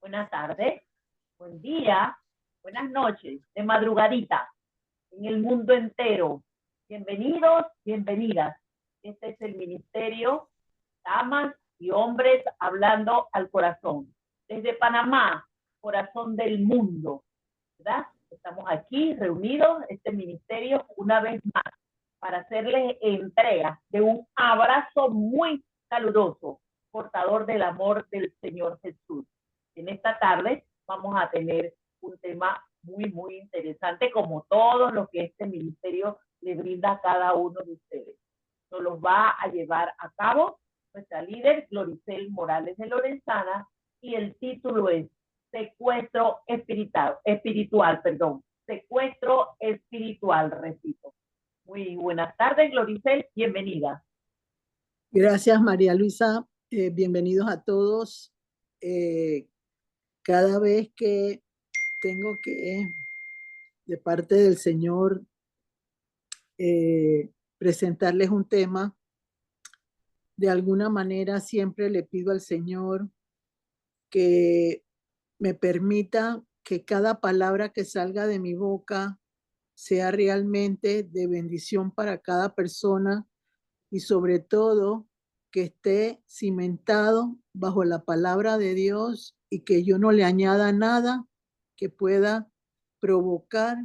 buenas tardes, buen día, buenas noches, de madrugadita, en el mundo entero. Bienvenidos, bienvenidas. Este es el Ministerio Damas y Hombres Hablando al Corazón. Desde Panamá, corazón del mundo, ¿verdad? Estamos aquí reunidos, este ministerio, una vez más, para hacerles entrega de un abrazo muy caluroso, portador del amor del Señor Jesús. En esta tarde vamos a tener un tema muy interesante, como todo lo que este ministerio le brinda a cada uno de ustedes. Nos los va a llevar a cabo nuestra líder, Gloricel Morales de Lorenzana, y el título es Secuestro espiritual, Secuestro espiritual, repito. Muy buenas tardes, Gloricel, bienvenida. Gracias, María Luisa. Bienvenidos a todos. Cada vez que tengo que, de parte del Señor, presentarles un tema, de alguna manera siempre le pido al Señor que me permita que cada palabra que salga de mi boca sea realmente de bendición para cada persona y sobre todo que esté cimentado bajo la palabra de Dios y que yo no le añada nada que pueda provocar,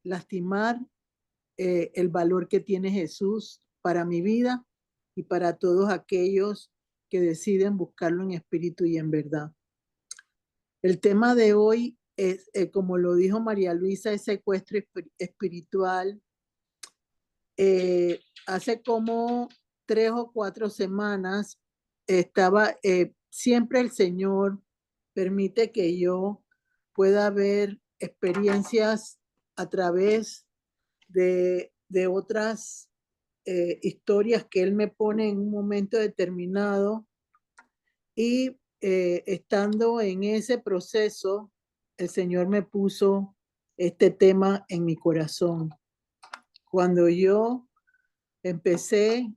lastimar el valor que tiene Jesús para mi vida y para todos aquellos que deciden buscarlo en espíritu y en verdad. El tema de hoy es, como lo dijo María Luisa, es secuestro espiritual. Hace como 3 o 4 semanas estaba, siempre el Señor permite que yo pueda ver experiencias a través de otras historias que Él me pone en un momento determinado y estando en ese proceso, el Señor me puso este tema en mi corazón. Cuando yo empecé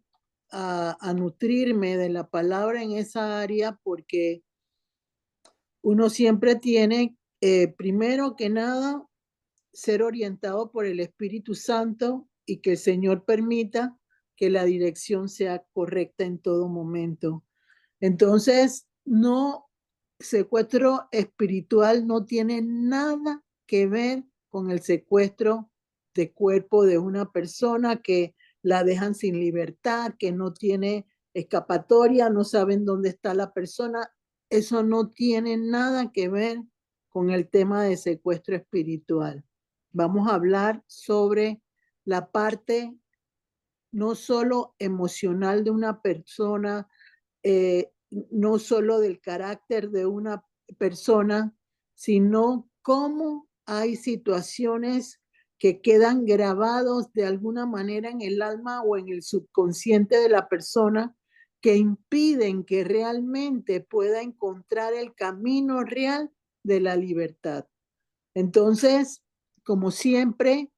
a nutrirme de la palabra en esa área, porque uno siempre tiene, primero que nada, ser orientado por el Espíritu Santo y que el Señor permita que la dirección sea correcta en todo momento. Entonces, secuestro espiritual no tiene nada que ver con el secuestro de cuerpo de una persona que la dejan sin libertad, que no tiene escapatoria, no saben dónde está la persona. Eso no tiene nada que ver con el tema de secuestro espiritual. Vamos a hablar sobre la parte no solo emocional de una persona, no solo del carácter de una persona, sino cómo hay situaciones que quedan grabados de alguna manera en el alma o en el subconsciente de la persona que impiden que realmente pueda encontrar el camino real de la libertad. Entonces, como siempre,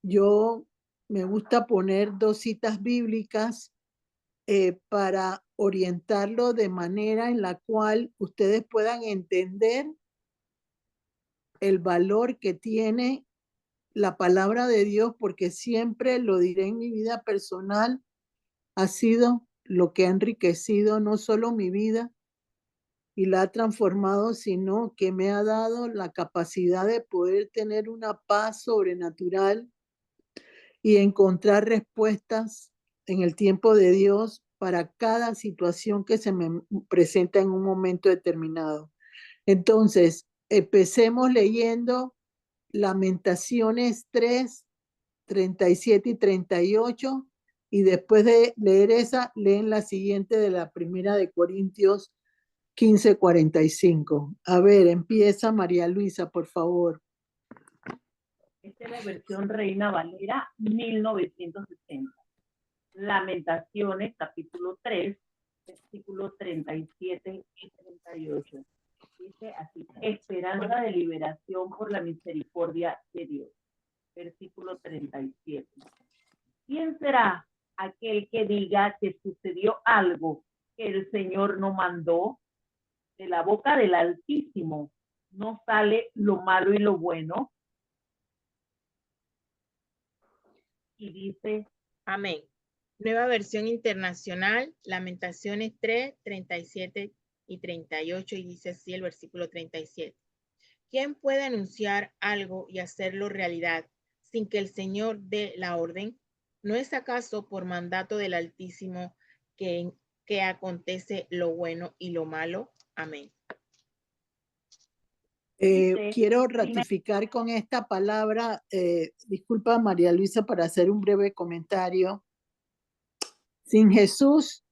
yo me gusta poner 2 citas bíblicas para orientarlo de manera en la cual ustedes puedan entender el valor que tiene la palabra de Dios, porque siempre lo diré en mi vida personal, ha sido lo que ha enriquecido no solo mi vida y la ha transformado, sino que me ha dado la capacidad de poder tener una paz sobrenatural y encontrar respuestas en el tiempo de Dios para cada situación que se me presenta en un momento determinado. Entonces, empecemos leyendo Lamentaciones 3, 37 y 38, y después de leer esa, leen la siguiente de la primera de Corintios 15, 45. A ver, empieza María Luisa, por favor. Esta es la versión Reina Valera 1960. Lamentaciones, capítulo 3, versículos 37 y 38. Dice así: esperanza de liberación por la misericordia de Dios. Versículo 37. ¿Quién será aquel que diga que sucedió algo que el Señor no mandó? de la boca del Altísimo no sale lo malo y lo bueno. Y dice, amén. Nueva versión internacional, Lamentaciones 3, 37 y 38, y dice así el versículo 37. ¿Quién puede anunciar algo y hacerlo realidad sin que el Señor dé la orden? ¿No es acaso por mandato del Altísimo que acontece lo bueno y lo malo? Amén. Quiero ratificar con esta palabra, disculpa María Luisa para hacer un breve comentario. Sin Jesús,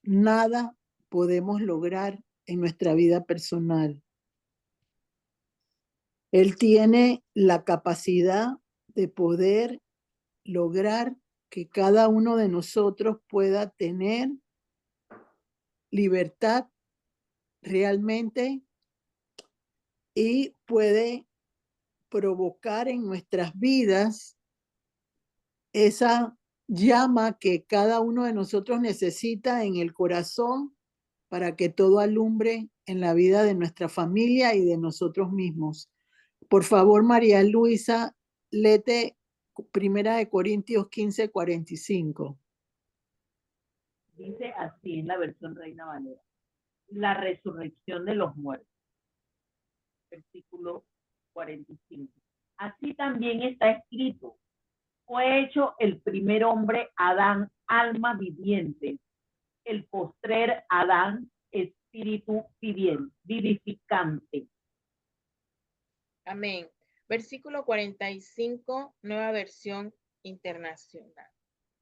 nada podemos lograr en nuestra vida personal. Él tiene la capacidad de poder lograr que cada uno de nosotros pueda tener libertad realmente y puede provocar en nuestras vidas esa llama que cada uno de nosotros necesita en el corazón para que todo alumbre en la vida de nuestra familia y de nosotros mismos. Por favor, María Luisa, léete 1 Corintios 15, 45. Dice así en la versión Reina Valera: la resurrección de los muertos. Versículo 45. Así también está escrito: fue hecho el primer hombre, Adán, alma viviente; el postrer Adán, espíritu vivificante. Amén. Versículo 45, nueva versión internacional.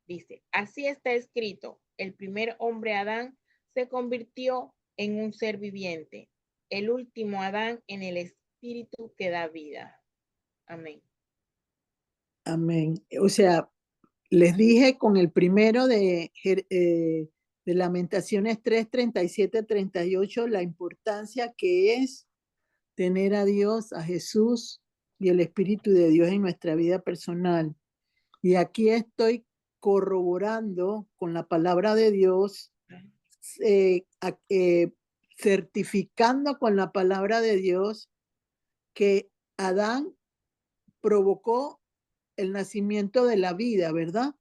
Dice, así está escrito, el primer hombre Adán se convirtió en un ser viviente, el último Adán en el espíritu que da vida. Amén. Amén. O sea, les dije con el primero de Lamentaciones 3, 37, 38, la importancia que es tener a Dios, a Jesús y el Espíritu de Dios en nuestra vida personal. Y aquí estoy corroborando con la palabra de Dios, certificando con la palabra de Dios que Adán provocó el nacimiento de la vida, ¿verdad?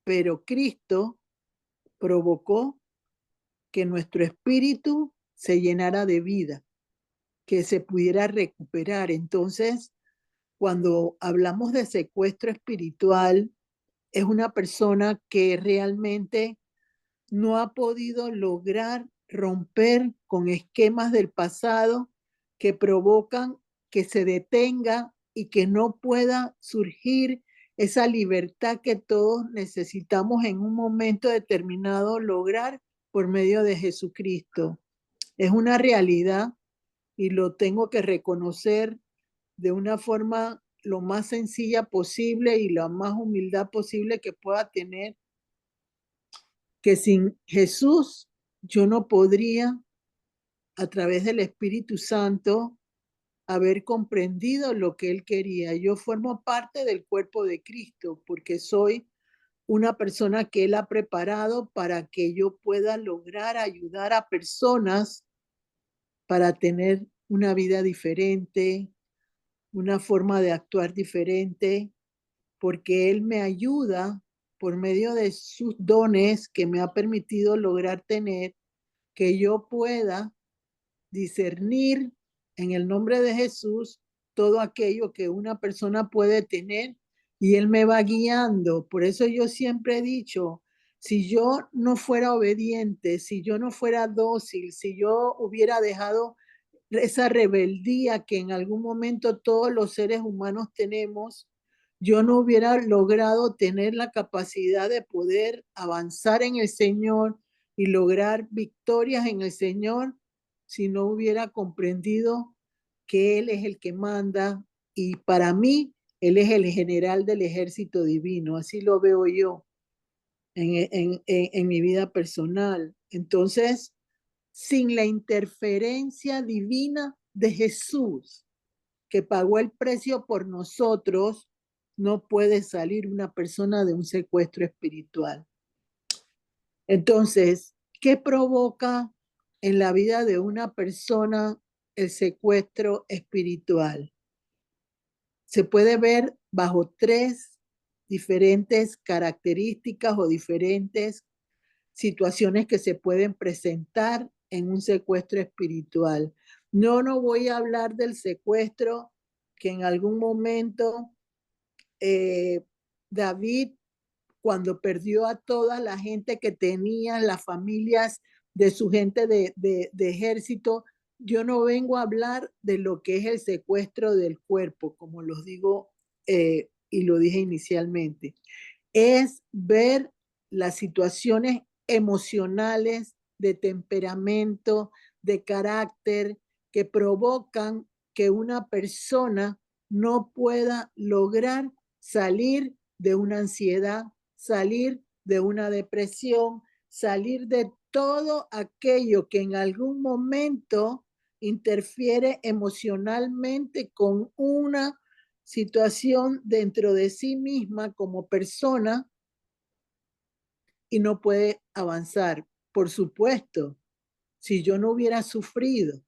Pero Cristo provocó que nuestro espíritu se llenara de vida, que se pudiera recuperar. Entonces, cuando hablamos de secuestro espiritual, es una persona que realmente no ha podido lograr romper con esquemas del pasado que provocan que se detenga y que no pueda surgir esa libertad que todos necesitamos en un momento determinado lograr por medio de Jesucristo. Es una realidad y lo tengo que reconocer de una forma lo más sencilla posible y la más humildad posible que pueda tener, que sin Jesús yo no podría, a través del Espíritu Santo, haber comprendido lo que Él quería. Yo formo parte del cuerpo de Cristo porque soy una persona que Él ha preparado para que yo pueda lograr ayudar a personas para tener una vida diferente, una forma de actuar diferente, porque Él me ayuda por medio de sus dones que me ha permitido lograr tener, que yo pueda discernir en el nombre de Jesús todo aquello que una persona puede tener y Él me va guiando. Por eso yo siempre he dicho, si yo no fuera obediente, si yo no fuera dócil, si yo hubiera dejado esa rebeldía que en algún momento todos los seres humanos tenemos, yo no hubiera logrado tener la capacidad de poder avanzar en el Señor y lograr victorias en el Señor si no hubiera comprendido que Él es el que manda y para mí Él es el general del ejército divino. Así lo veo yo en mi vida personal. Entonces, sin la interferencia divina de Jesús, que pagó el precio por nosotros, no puede salir una persona de un secuestro espiritual. Entonces, ¿qué provoca en la vida de una persona el secuestro espiritual? Se puede ver bajo 3 diferentes características o diferentes situaciones que se pueden presentar en un secuestro espiritual. No voy a hablar del secuestro que en algún momento David, cuando perdió a toda la gente que tenía, las familias de su gente de ejército. Yo no vengo a hablar de lo que es el secuestro del cuerpo, como los digo y lo dije inicialmente. Es ver las situaciones emocionales, de temperamento, de carácter, que provocan que una persona no pueda lograr salir de una ansiedad, salir de una depresión, salir de todo aquello que en algún momento interfiere emocionalmente con una situación dentro de sí misma como persona y no puede avanzar. Por supuesto, si yo no hubiera sufrido,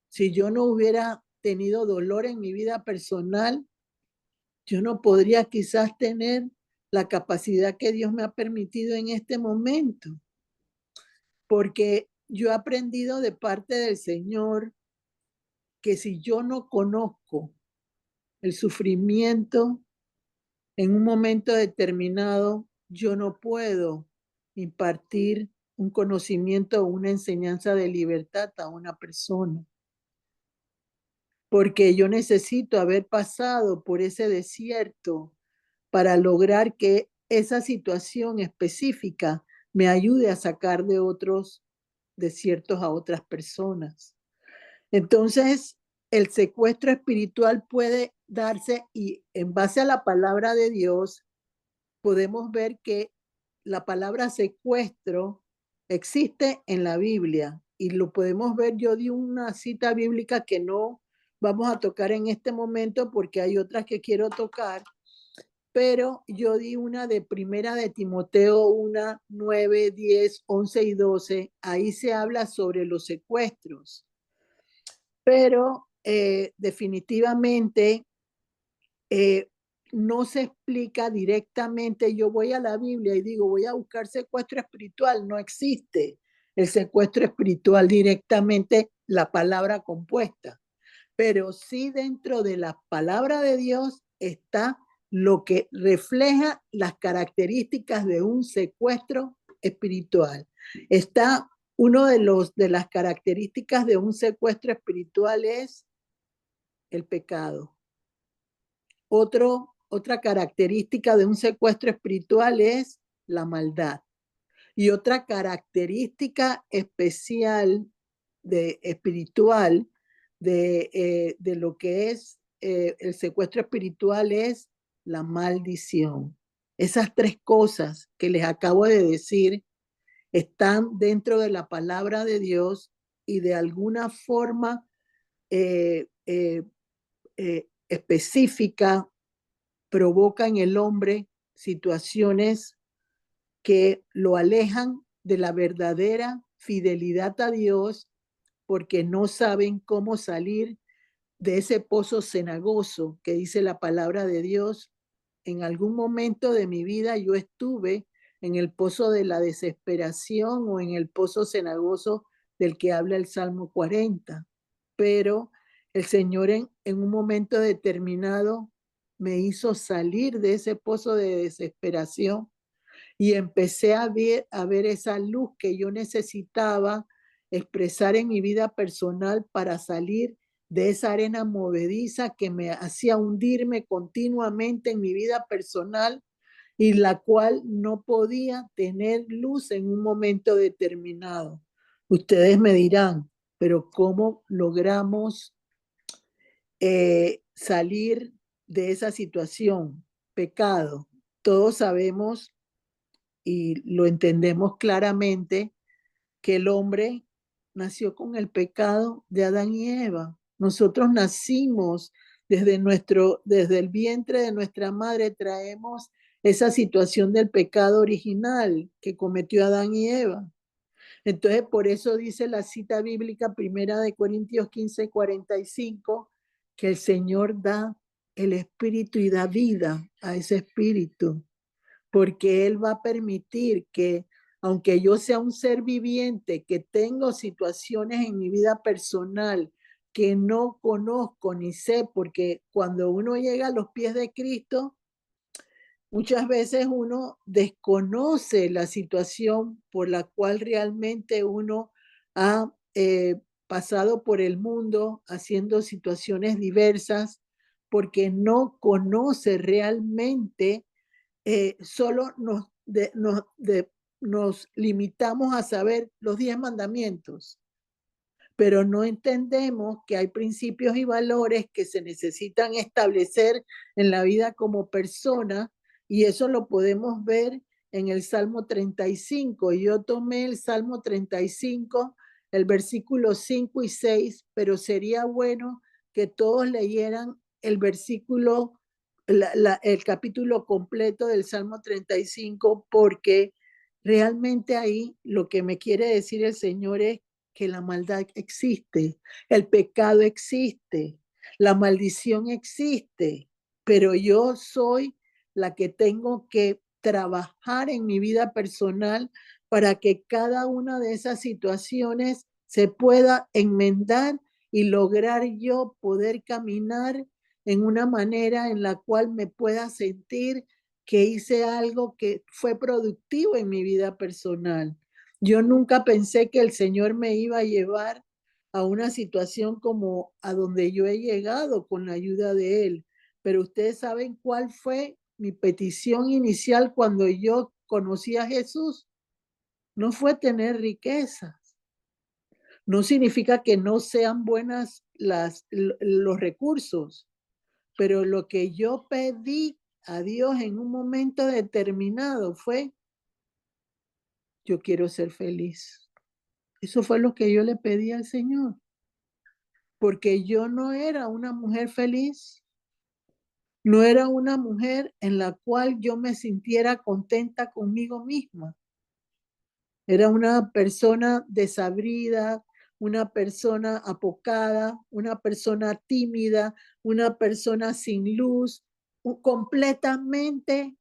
si yo no hubiera tenido dolor en mi vida personal, yo no podría quizás tener la capacidad que Dios me ha permitido en este momento, porque yo he aprendido de parte del Señor que si yo no conozco el sufrimiento en un momento determinado, yo no puedo impartir un conocimiento o una enseñanza de libertad a una persona, porque yo necesito haber pasado por ese desierto para lograr que esa situación específica me ayude a sacar de otros desiertos a otras personas. Entonces, el secuestro espiritual puede darse y en base a la palabra de Dios, podemos ver que la palabra secuestro existe en la Biblia y lo podemos ver. Yo di una cita bíblica que no vamos a tocar en este momento porque hay otras que quiero tocar, pero yo di una de Primera de Timoteo 1, 9, 10, 11 y 12. Ahí se habla sobre los secuestros, pero definitivamente no se explica directamente. Yo voy a la Biblia y digo, voy a buscar secuestro espiritual. No existe el secuestro espiritual directamente, la palabra compuesta, pero sí dentro de la palabra de Dios está lo que refleja las características de un secuestro espiritual. Está uno de las características de un secuestro espiritual es el pecado. Otra característica de un secuestro espiritual es la maldad. Y otra característica especial espiritual de lo que es el secuestro espiritual es la maldición. Esas 3 cosas que les acabo de decir están dentro de la palabra de Dios y de alguna forma específica provoca en el hombre situaciones que lo alejan de la verdadera fidelidad a Dios porque no saben cómo salir de ese pozo cenagoso que dice la palabra de Dios. En algún momento de mi vida yo estuve en el pozo de la desesperación o en el pozo cenagoso del que habla el Salmo 40, pero el Señor en un momento determinado me hizo salir de ese pozo de desesperación y empecé a ver esa luz que yo necesitaba expresar en mi vida personal para salir de esa arena movediza que me hacía hundirme continuamente en mi vida personal y la cual no podía tener luz en un momento determinado. Ustedes me dirán, pero ¿cómo logramos salir de esa situación? Pecado. Todos sabemos y lo entendemos claramente que el hombre nació con el pecado de Adán y Eva. Nosotros nacimos desde el vientre de nuestra madre, traemos esa situación del pecado original que cometió Adán y Eva. Entonces, por eso dice la cita bíblica 1 Corintios 15:45, que el Señor da el espíritu y da vida a ese espíritu, porque Él va a permitir que, aunque yo sea un ser viviente, que tengo situaciones en mi vida personal que no conozco ni sé, porque cuando uno llega a los pies de Cristo, muchas veces uno desconoce la situación por la cual realmente uno ha pasado por el mundo haciendo situaciones diversas, porque no conoce realmente, solo nos limitamos a saber los 10 mandamientos, pero no entendemos que hay principios y valores que se necesitan establecer en la vida como persona, y eso lo podemos ver en el Salmo 35. Yo tomé el Salmo 35, el versículo 5 y 6, pero sería bueno que todos leyeran el versículo, el capítulo completo del Salmo 35, porque realmente ahí lo que me quiere decir el Señor es que la maldad existe, el pecado existe, la maldición existe, pero yo soy la que tengo que trabajar en mi vida personal para que cada una de esas situaciones se pueda enmendar y lograr yo poder caminar en una manera en la cual me pueda sentir que hice algo que fue productivo en mi vida personal. Yo nunca pensé que el Señor me iba a llevar a una situación como a donde yo he llegado con la ayuda de Él. Pero ustedes saben cuál fue mi petición inicial cuando yo conocí a Jesús. No fue tener riquezas. No significa que no sean buenas los recursos, pero lo que yo pedí a Dios en un momento determinado fue: yo quiero ser feliz. Eso fue lo que yo le pedí al Señor, porque yo no era una mujer feliz, no era una mujer en la cual yo me sintiera contenta conmigo misma. Era una persona desabrida, una persona apocada, una persona tímida, una persona sin luz, completamente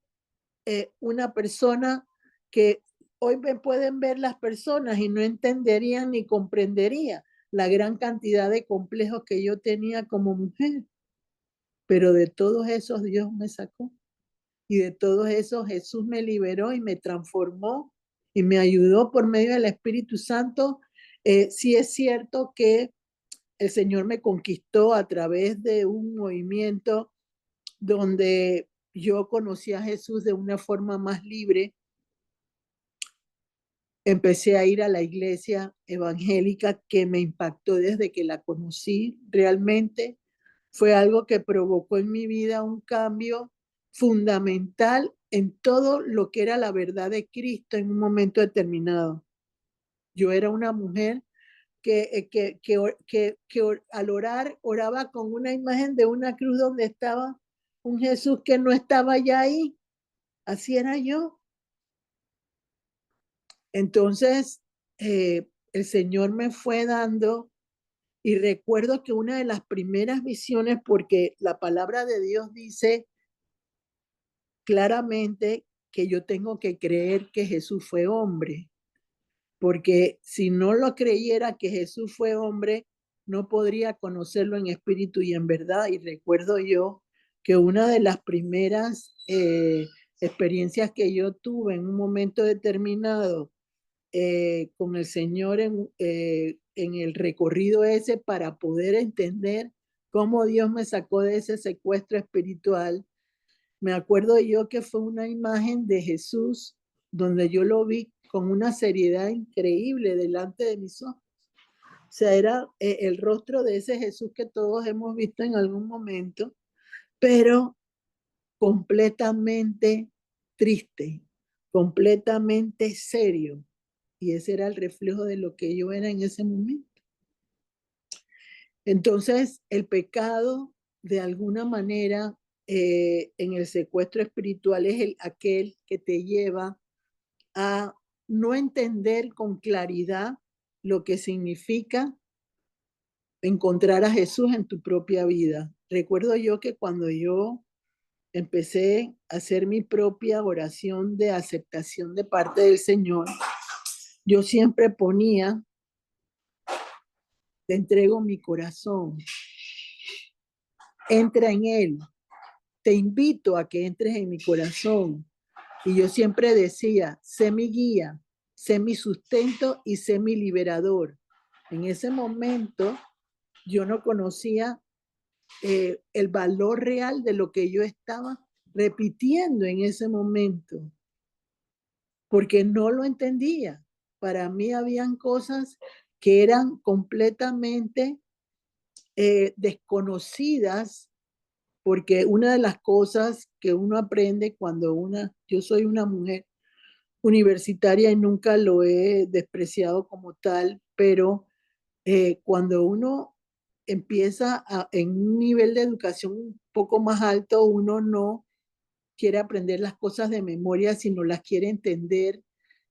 una persona que hoy me pueden ver las personas y no entenderían ni comprenderían la gran cantidad de complejos que yo tenía como mujer. Pero de todos esos Dios me sacó, y de todos esos Jesús me liberó y me transformó y me ayudó por medio del Espíritu Santo. Sí es cierto que el Señor me conquistó a través de un movimiento donde yo conocí a Jesús de una forma más libre. Empecé a ir a la iglesia evangélica, que me impactó desde que la conocí. Realmente fue algo que provocó en mi vida un cambio fundamental en todo lo que era la verdad de Cristo en un momento determinado. Yo era una mujer que al orar, oraba con una imagen de una cruz donde estaba un Jesús que no estaba ya ahí. Así era yo. Entonces, el Señor me fue dando, y recuerdo que una de las primeras visiones, porque la palabra de Dios dice claramente que yo tengo que creer que Jesús fue hombre, porque si no lo creyera que Jesús fue hombre, no podría conocerlo en espíritu y en verdad. Y recuerdo yo que una de las primeras experiencias que yo tuve en un momento determinado con el Señor en el recorrido ese, para poder entender cómo Dios me sacó de ese secuestro espiritual. Me acuerdo yo que fue una imagen de Jesús donde yo lo vi con una seriedad increíble delante de mis ojos. O sea, era el rostro de ese Jesús que todos hemos visto en algún momento, pero completamente triste, completamente serio. Y ese era el reflejo de lo que yo era en ese momento. Entonces, el pecado, de alguna manera, en el secuestro espiritual, es aquel que te lleva a no entender con claridad lo que significa encontrar a Jesús en tu propia vida. Recuerdo yo que cuando yo empecé a hacer mi propia oración de aceptación de parte del Señor, yo siempre ponía, te entrego mi corazón, entra en él, te invito a que entres en mi corazón. Y yo siempre decía, sé mi guía, sé mi sustento y sé mi liberador. En ese momento yo no conocía el valor real de lo que yo estaba repitiendo en ese momento, porque no lo entendía. Para mí habían cosas que eran completamente desconocidas, porque una de las cosas que uno aprende cuando yo soy una mujer universitaria y nunca lo he despreciado como tal, pero cuando uno empieza en un nivel de educación un poco más alto, uno no quiere aprender las cosas de memoria, sino las quiere entender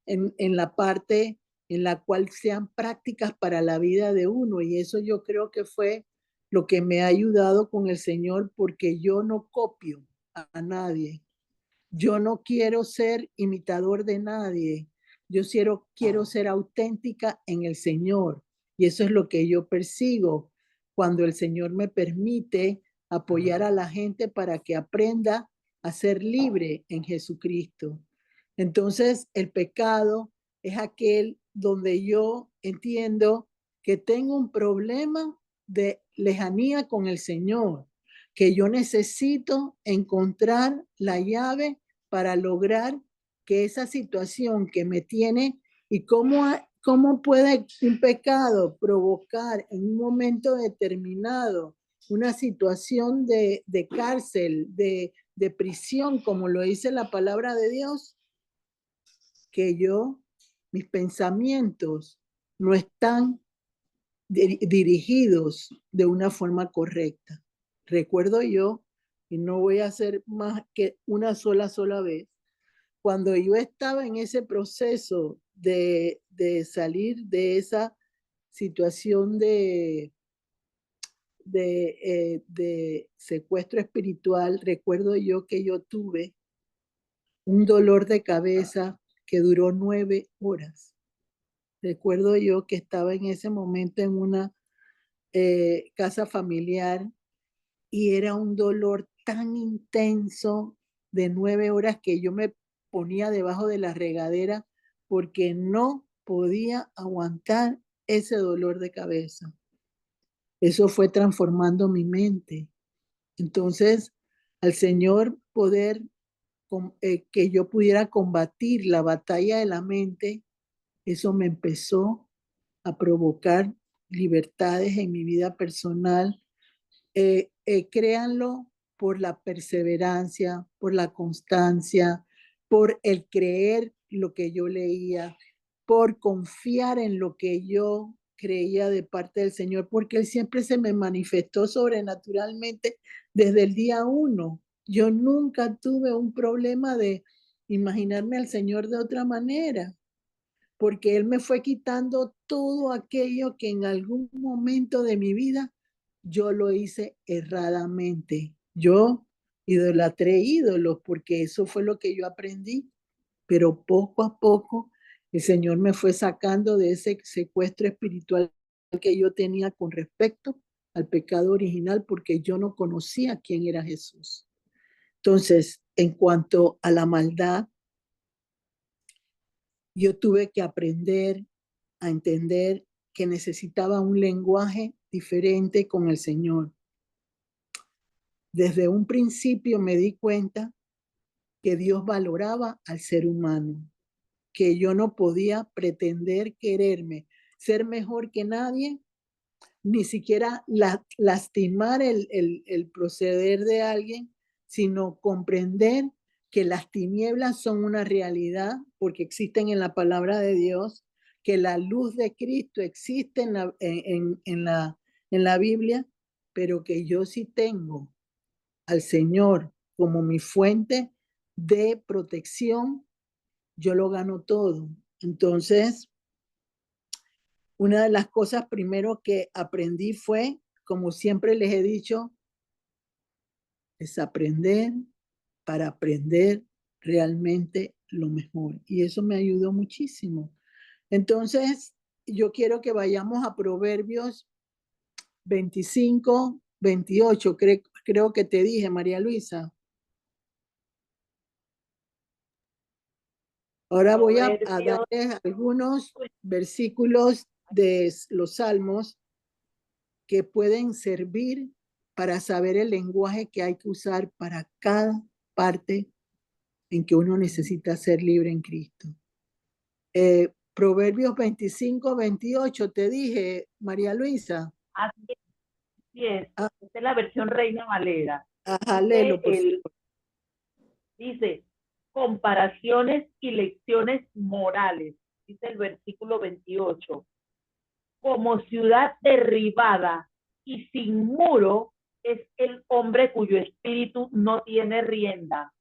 en la parte en la cual sean prácticas para la vida de uno. Y eso yo creo que fue lo que me ha ayudado con el Señor, porque yo no copio a nadie. Yo no quiero ser imitador de nadie. Yo quiero ser auténtica en el Señor. Y eso es lo que yo persigo cuando el Señor me permite apoyar a la gente para que aprenda a ser libre en Jesucristo. Entonces, el pecado es aquel donde yo entiendo que tengo un problema de lejanía con el Señor, que yo necesito encontrar la llave para lograr que esa situación que me tiene y cómo puede un pecado provocar en un momento determinado una situación de cárcel, de prisión, como lo dice la palabra de Dios, que mis pensamientos no están dirigidos de una forma correcta. Recuerdo yo, y no voy a hacer más que una sola vez, cuando yo estaba en ese proceso de salir de esa situación de secuestro espiritual, recuerdo yo que yo tuve un dolor de cabeza que duró 9 horas. Recuerdo yo que estaba en ese momento en una casa familiar y era un dolor tan intenso de 9 horas que yo me ponía debajo de la regadera porque no podía aguantar ese dolor de cabeza. Eso fue transformando mi mente. Entonces, al Señor poder que yo pudiera combatir la batalla de la mente, eso me empezó a provocar libertades en mi vida personal. Créanlo, por la perseverancia, por la constancia, por el creer lo que yo leía, por confiar en lo que yo creía de parte del Señor, porque Él siempre se me manifestó sobrenaturalmente desde el día 1. Yo nunca tuve un problema de imaginarme al Señor de otra manera, porque Él me fue quitando todo aquello que en algún momento de mi vida yo lo hice erradamente. Yo idolatré ídolos porque eso fue lo que yo aprendí, pero poco a poco el Señor me fue sacando de ese secuestro espiritual que yo tenía con respecto al pecado original porque yo no conocía quién era Jesús. Entonces, en cuanto a la maldad, yo tuve que aprender a entender que necesitaba un lenguaje diferente con el Señor. Desde un principio me di cuenta que Dios valoraba al ser humano, que yo no podía pretender quererme, ser mejor que nadie, ni siquiera lastimar el proceder de alguien, sino comprender que las tinieblas son una realidad porque existen en la palabra de Dios, que la luz de Cristo existe en la Biblia, pero que yo sí tengo al Señor como mi fuente de protección, yo lo gano todo. Entonces, una de las cosas primero que aprendí fue, como siempre les he dicho, es aprender para aprender realmente lo mejor. Y eso me ayudó muchísimo. Entonces, yo quiero que vayamos a Proverbios 25, 28, creo que te dije, María Luisa. Ahora voy a Proverbios, darles algunos versículos de los Salmos que pueden servir para saber el lenguaje que hay que usar para cada parte en que uno necesita ser libre en Cristo. Proverbios 25, 28, te dije, María Luisa. así es. Ah, Esta es la versión Reina Valera. ajá, léelo, por favor. Dice, comparaciones y lecciones morales. Dice el versículo 28. Como ciudad derribada y sin muro es el hombre cuyo espíritu no tiene rienda.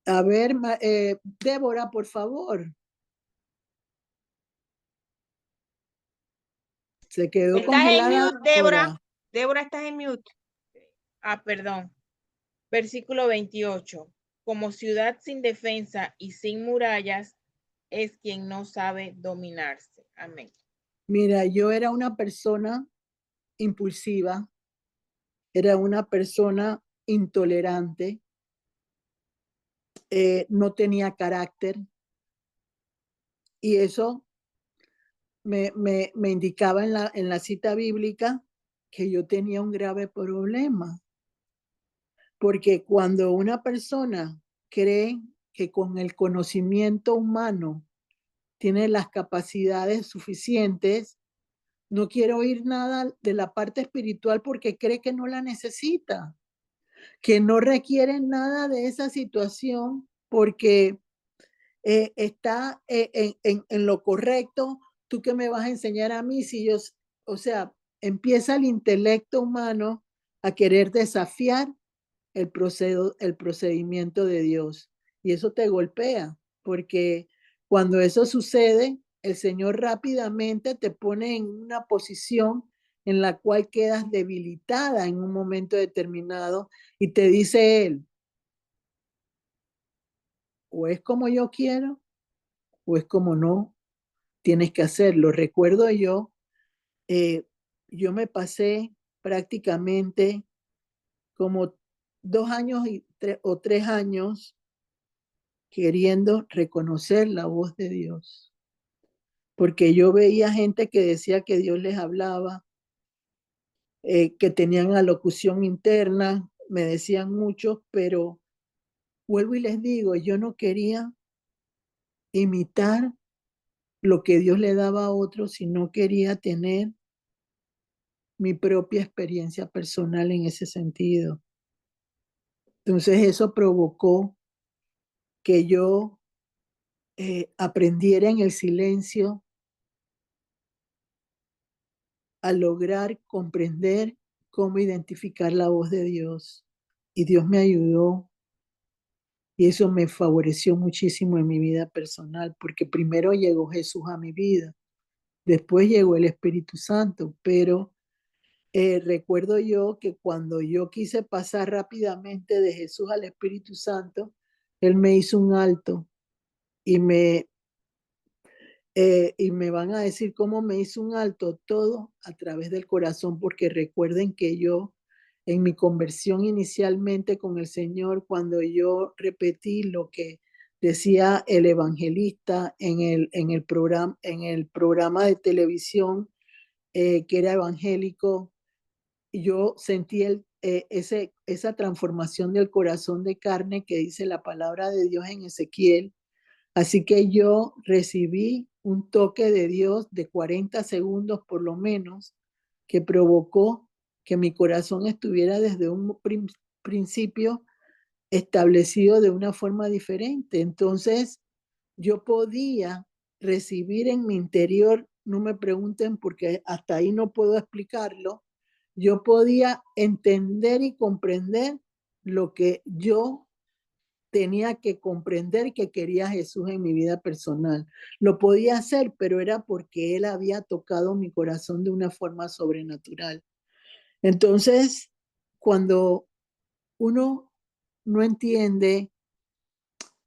A ver, Débora, por favor. Se quedó Estás en congelada. mute, Débora. Débora. Débora, estás en mute. Ah, perdón. Versículo 28. Como ciudad sin defensa y sin murallas es quien no sabe dominarse. Amén. Mira, yo era una persona impulsiva, era una persona intolerante, no tenía carácter y eso me indicaba en la cita bíblica que yo tenía un grave problema, porque cuando una persona cree que con el conocimiento humano tiene las capacidades suficientes, no quiere oír nada de la parte espiritual porque cree que no la necesita, que no requiere nada de esa situación porque está en lo correcto. ¿Tú qué me vas a enseñar a mí si yo, o sea, empieza el intelecto humano a querer desafiar el procedimiento de Dios? Y eso te golpea, porque cuando eso sucede, el Señor rápidamente te pone en una posición en la cual quedas debilitada en un momento determinado y te dice Él, o es como yo quiero, o es como no, tienes que hacerlo. Recuerdo yo me pasé prácticamente como 2 años o 3 años queriendo reconocer la voz de Dios, porque yo veía gente que decía que Dios les hablaba, que tenían alocución interna, me decían muchos, pero vuelvo y les digo, yo no quería imitar lo que Dios le daba a otros, sino quería tener mi propia experiencia personal en ese sentido. Entonces eso provocó que yo aprendiera en el silencio a lograr comprender cómo identificar la voz de Dios. Y Dios me ayudó y eso me favoreció muchísimo en mi vida personal, porque primero llegó Jesús a mi vida, después llegó el Espíritu Santo, pero recuerdo yo que cuando yo quise pasar rápidamente de Jesús al Espíritu Santo, Él me hizo un alto y y me van a decir cómo me hizo un alto, todo a través del corazón, porque recuerden que yo en mi conversión inicialmente con el Señor, cuando yo repetí lo que decía el evangelista en el programa de televisión que era evangélico, yo sentí esa transformación del corazón de carne que dice la palabra de Dios en Ezequiel. Así que yo recibí un toque de Dios de 40 segundos por lo menos, que provocó que mi corazón estuviera desde un principio establecido de una forma diferente. Entonces, yo podía recibir en mi interior, no me pregunten porque hasta ahí no puedo explicarlo, yo podía entender y comprender lo que yo tenía que comprender que quería Jesús en mi vida personal. Lo podía hacer, pero era porque Él había tocado mi corazón de una forma sobrenatural. Entonces, cuando uno no entiende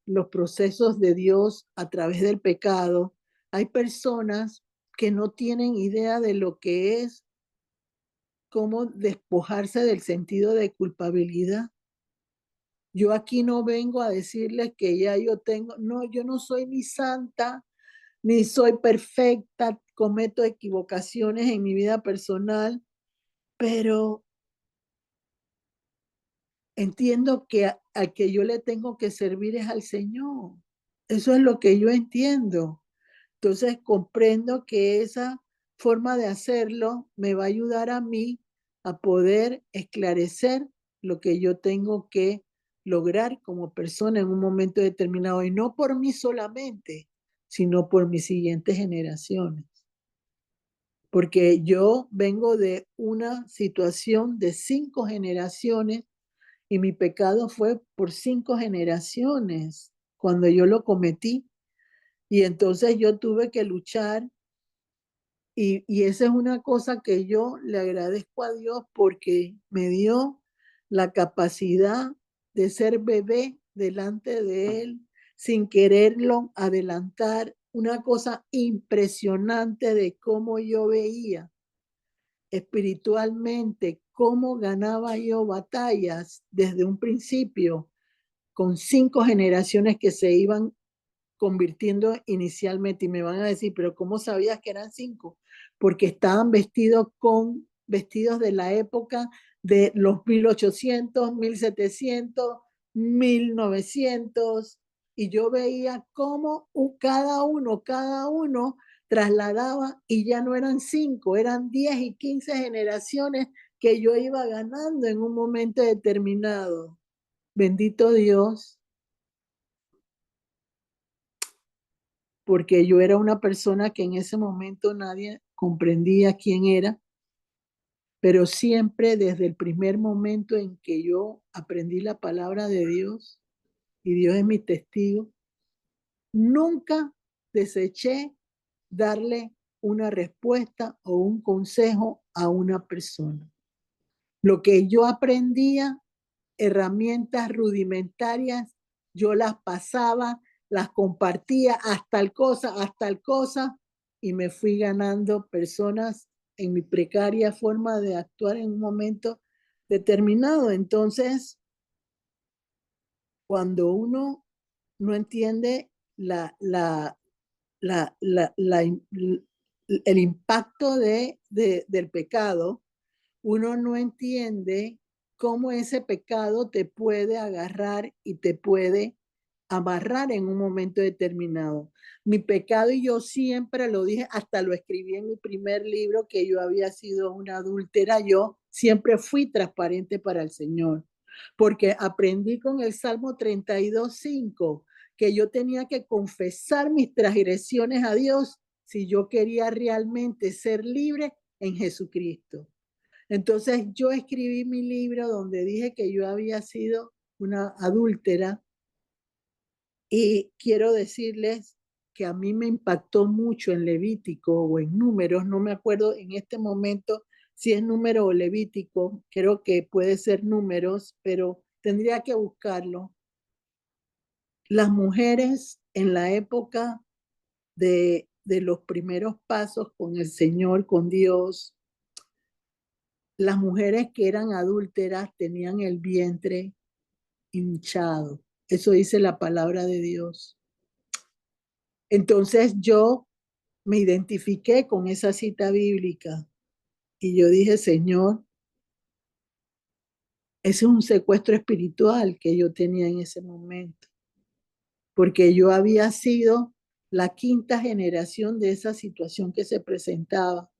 los procesos de Dios a través del pecado, hay personas que no tienen idea de lo que es cómo despojarse del sentido de culpabilidad. Yo aquí no vengo a decirles que ya yo tengo, no, yo no soy ni santa, ni soy perfecta, cometo equivocaciones en mi vida personal, pero entiendo que al que yo le tengo que servir es al Señor. Eso es lo que yo entiendo. Entonces comprendo que esa forma de hacerlo me va a ayudar a mí a poder esclarecer lo que yo tengo que lograr como persona en un momento determinado, y no por mí solamente, sino por mis siguientes generaciones. Porque yo vengo de una situación de 5 generaciones y mi pecado fue por 5 generaciones cuando yo lo cometí. Y entonces yo tuve que luchar. Y esa es una cosa que yo le agradezco a Dios porque me dio la capacidad de ser bebé delante de Él sin quererlo adelantar. Una cosa impresionante de cómo yo veía espiritualmente, cómo ganaba yo batallas desde un principio con 5 generaciones que se iban convirtiendo inicialmente. Y me van a decir, pero ¿cómo sabías que eran 5? Porque estaban vestidos de la época de los 1800, 1700, 1900, y yo veía cómo cada uno trasladaba, y ya no eran 5, eran 10 y 15 generaciones que yo iba ganando en un momento determinado. Bendito Dios, porque yo era una persona que en ese momento nadie comprendía quién era, pero siempre desde el primer momento en que yo aprendí la palabra de Dios, y Dios es mi testigo, nunca deseché darle una respuesta o un consejo a una persona. Lo que yo aprendía, herramientas rudimentarias, yo las pasaba, las compartía hasta tal cosa, y me fui ganando personas en mi precaria forma de actuar en un momento determinado. Entonces, cuando uno no entiende el impacto del pecado, uno no entiende cómo ese pecado te puede agarrar y te puede amarrar en un momento determinado. Mi pecado, y yo siempre lo dije, hasta lo escribí en mi primer libro, que yo había sido una adúltera. Yo siempre fui transparente para el Señor, porque aprendí con el Salmo 32:5 que yo tenía que confesar mis transgresiones a Dios si yo quería realmente ser libre en Jesucristo. Entonces yo escribí mi libro donde dije que yo había sido una adúltera, y quiero decirles que a mí me impactó mucho en Levítico o en Números, no me acuerdo en este momento si es Número o Levítico, creo que puede ser Números, pero tendría que buscarlo. Las mujeres en la época de los primeros pasos con el Señor, con Dios, las mujeres que eran adúlteras tenían el vientre hinchado. Eso dice la palabra de Dios. Entonces yo me identifiqué con esa cita bíblica y yo dije, Señor, ese es un secuestro espiritual que yo tenía en ese momento, porque yo había sido la 5ª generación de esa situación que se presentaba.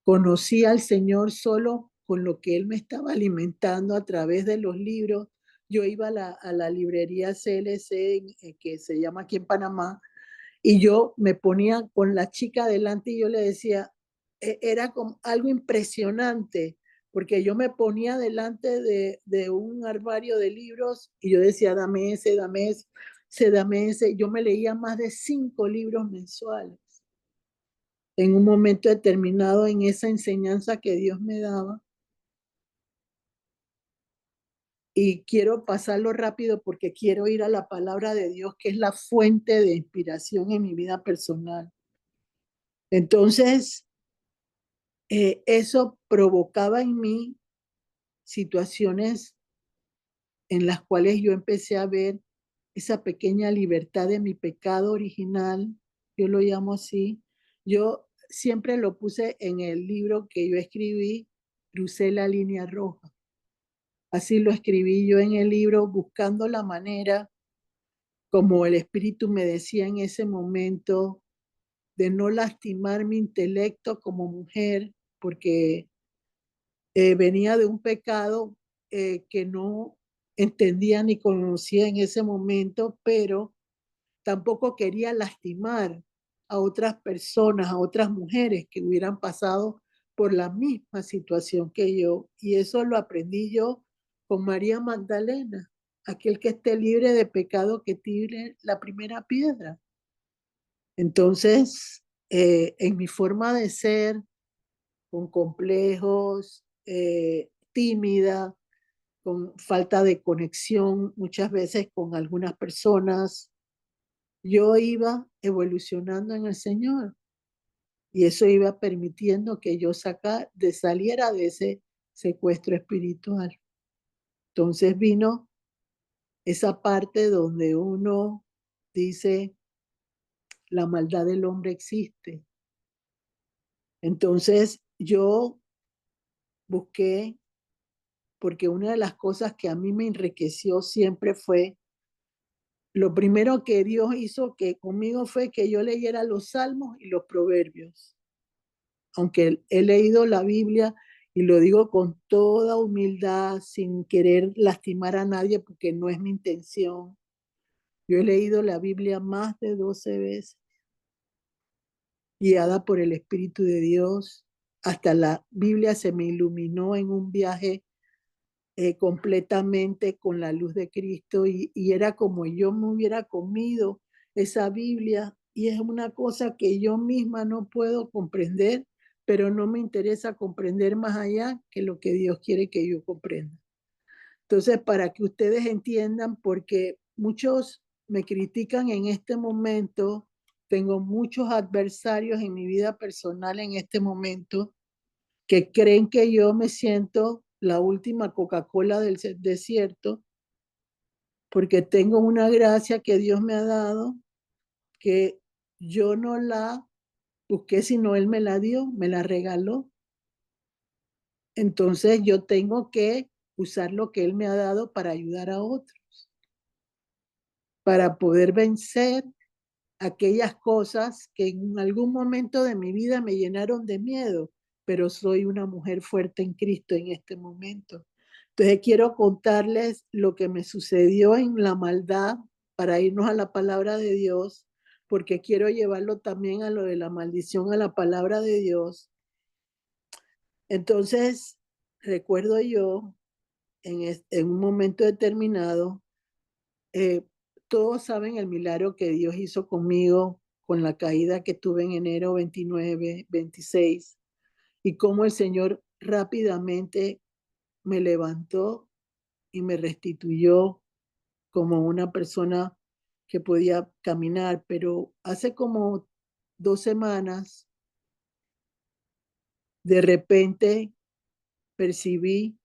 Conocí al Señor solo con lo que Él me estaba alimentando a través de los libros. Yo iba a la librería CLC, que se llama aquí en Panamá, y yo me ponía con la chica delante y yo le decía, era como algo impresionante, porque yo me ponía delante de un armario de libros y yo decía, dame ese, dame ese, dame ese. Yo me leía más de 5 libros mensuales. En un momento determinado en esa enseñanza que Dios me daba. Y quiero pasarlo rápido porque quiero ir a la palabra de Dios, que es la fuente de inspiración en mi vida personal. Entonces, eso provocaba en mí situaciones en las cuales yo empecé a ver esa pequeña libertad de mi pecado original, yo lo llamo así. Yo siempre lo puse en el libro que yo escribí, Crucé la línea roja. Así lo escribí yo en el libro, buscando la manera, como el Espíritu me decía en ese momento, de no lastimar mi intelecto como mujer, porque venía de un pecado que no entendía ni conocía en ese momento, pero tampoco quería lastimar a otras personas, a otras mujeres que hubieran pasado por la misma situación que yo. Y eso lo aprendí yo con María Magdalena, aquel que esté libre de pecado que tire la primera piedra. Entonces, en mi forma de ser, con complejos, tímida, con falta de conexión muchas veces con algunas personas, yo iba evolucionando en el Señor y eso iba permitiendo que yo saliera de ese secuestro espiritual. Entonces vino esa parte donde uno dice, la maldad del hombre existe. Entonces yo busqué, porque una de las cosas que a mí me enriqueció siempre fue, lo primero que Dios hizo que conmigo fue que yo leyera los salmos y los proverbios. Aunque he leído la Biblia y lo digo con toda humildad, sin querer lastimar a nadie, porque no es mi intención. Yo he leído la Biblia más de 12 veces, guiada por el Espíritu de Dios. Hasta la Biblia se me iluminó en un viaje completamente con la luz de Cristo y era como yo me hubiera comido esa Biblia y es una cosa que yo misma no puedo comprender, pero no me interesa comprender más allá que lo que Dios quiere que yo comprenda. Entonces, para que ustedes entiendan, porque muchos me critican en este momento, tengo muchos adversarios en mi vida personal en este momento que creen que yo me siento la última Coca-Cola del desierto, porque tengo una gracia que Dios me ha dado, que yo no la busqué, sino Él me la dio, me la regaló. Entonces yo tengo que usar lo que Él me ha dado para ayudar a otros, para poder vencer aquellas cosas que en algún momento de mi vida me llenaron de miedo, pero soy una mujer fuerte en Cristo en este momento. Entonces quiero contarles lo que me sucedió en la maldad para irnos a la palabra de Dios, porque quiero llevarlo también a lo de la maldición, a la palabra de Dios. Entonces, recuerdo yo en un momento determinado, eh, todos saben el milagro que Dios hizo conmigo con la caída que tuve en enero 29, 26, y cómo el Señor rápidamente me levantó y me restituyó como una persona que podía caminar. Pero hace como 2 semanas, de repente percibí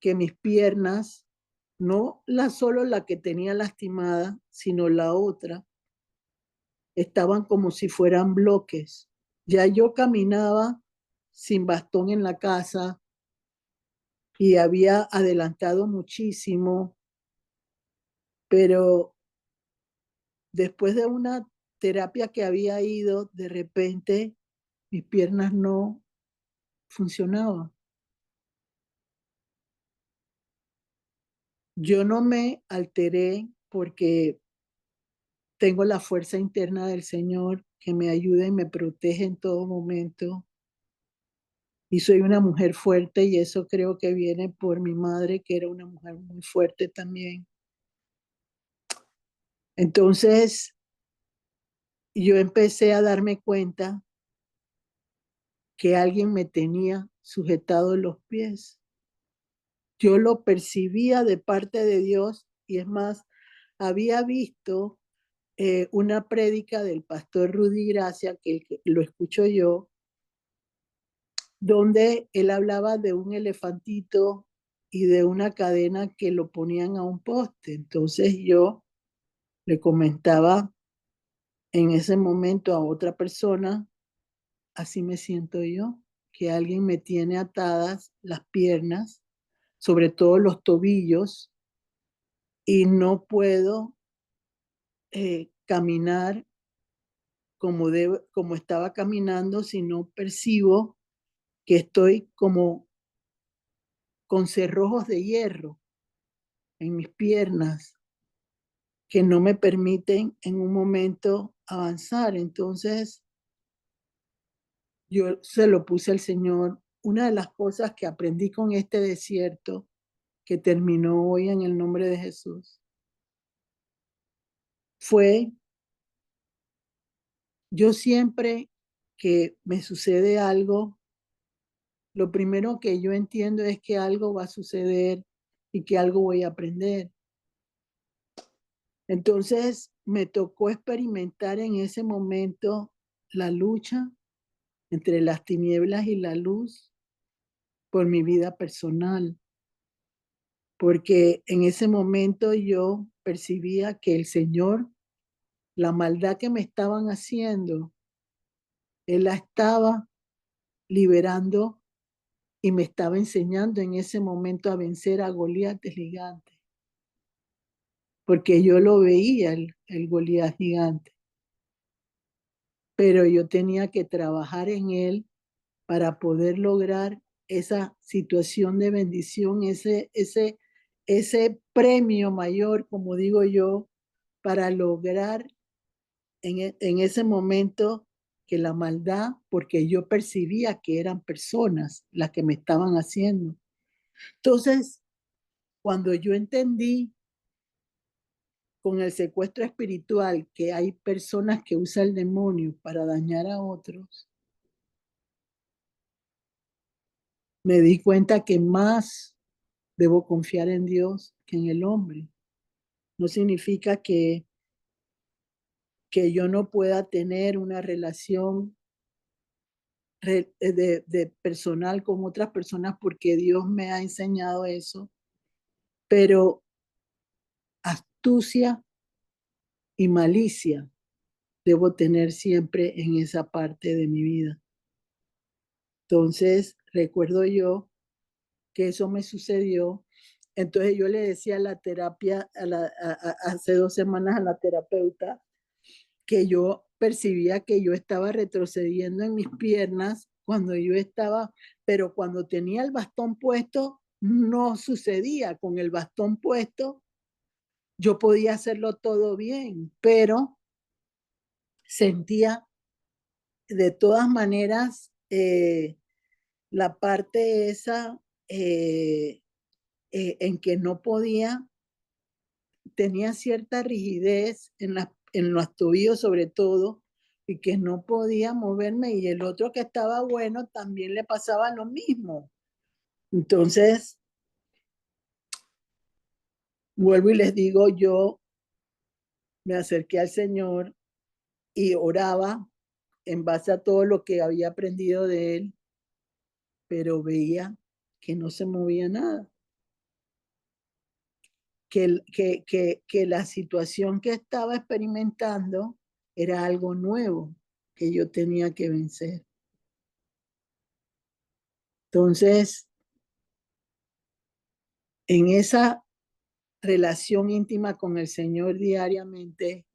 que mis piernas, no solo la que tenía lastimada, sino la otra, estaban como si fueran bloques. Ya yo caminaba sin bastón en la casa y había adelantado muchísimo, pero después de una terapia que había ido, de repente mis piernas no funcionaban. Yo no me alteré porque tengo la fuerza interna del Señor que me ayuda y me protege en todo momento. Y soy una mujer fuerte y eso creo que viene por mi madre, que era una mujer muy fuerte también. Entonces, yo empecé a darme cuenta que alguien me tenía sujetado los pies. Yo lo percibía de parte de Dios y es más, había visto una prédica del pastor Rudy Gracia, que lo escucho yo, donde él hablaba de un elefantito y de una cadena que lo ponían a un poste. Entonces yo le comentaba en ese momento a otra persona, así me siento yo, que alguien me tiene atadas las piernas, sobre todo los tobillos, y no puedo caminar como estaba caminando, sino percibo que estoy como con cerrojos de hierro en mis piernas que no me permiten en un momento avanzar. Entonces, yo se lo puse al Señor. Una de las cosas que aprendí con este desierto, que terminó hoy en el nombre de Jesús, fue, yo siempre que me sucede algo, lo primero que yo entiendo es que algo va a suceder y que algo voy a aprender. Entonces me tocó experimentar en ese momento la lucha entre las tinieblas y la luz por mi vida personal, porque en ese momento yo percibía que el Señor, la maldad que me estaban haciendo, Él la estaba liberando y me estaba enseñando en ese momento a vencer a Goliat el gigante, porque yo lo veía, el Goliat gigante, pero yo tenía que trabajar en él para poder lograr esa situación de bendición, ese premio mayor, como digo yo, para lograr en ese momento que la maldad, porque yo percibía que eran personas las que me estaban haciendo. Entonces, cuando yo entendí con el secuestro espiritual que hay personas que usan el demonio para dañar a otros, me di cuenta que más debo confiar en Dios que en el hombre. No significa que yo no pueda tener una relación de personal con otras personas porque Dios me ha enseñado eso, pero astucia y malicia debo tener siempre en esa parte de mi vida. Entonces, recuerdo yo que eso me sucedió. Entonces yo le decía a la terapia, hace 2 semanas a la terapeuta, que yo percibía que yo estaba retrocediendo en mis piernas cuando yo estaba, pero cuando tenía el bastón puesto, no sucedía. Con el bastón puesto, yo podía hacerlo todo bien, pero sentía de todas maneras la parte esa en que no podía, tenía cierta rigidez en los tobillos sobre todo, y que no podía moverme, y el otro que estaba bueno también le pasaba lo mismo. Entonces, vuelvo y les digo, yo me acerqué al Señor y oraba en base a todo lo que había aprendido de Él, pero veía que no se movía nada. Que la situación que estaba experimentando era algo nuevo que yo tenía que vencer. Entonces, en esa relación íntima con el Señor diariamente,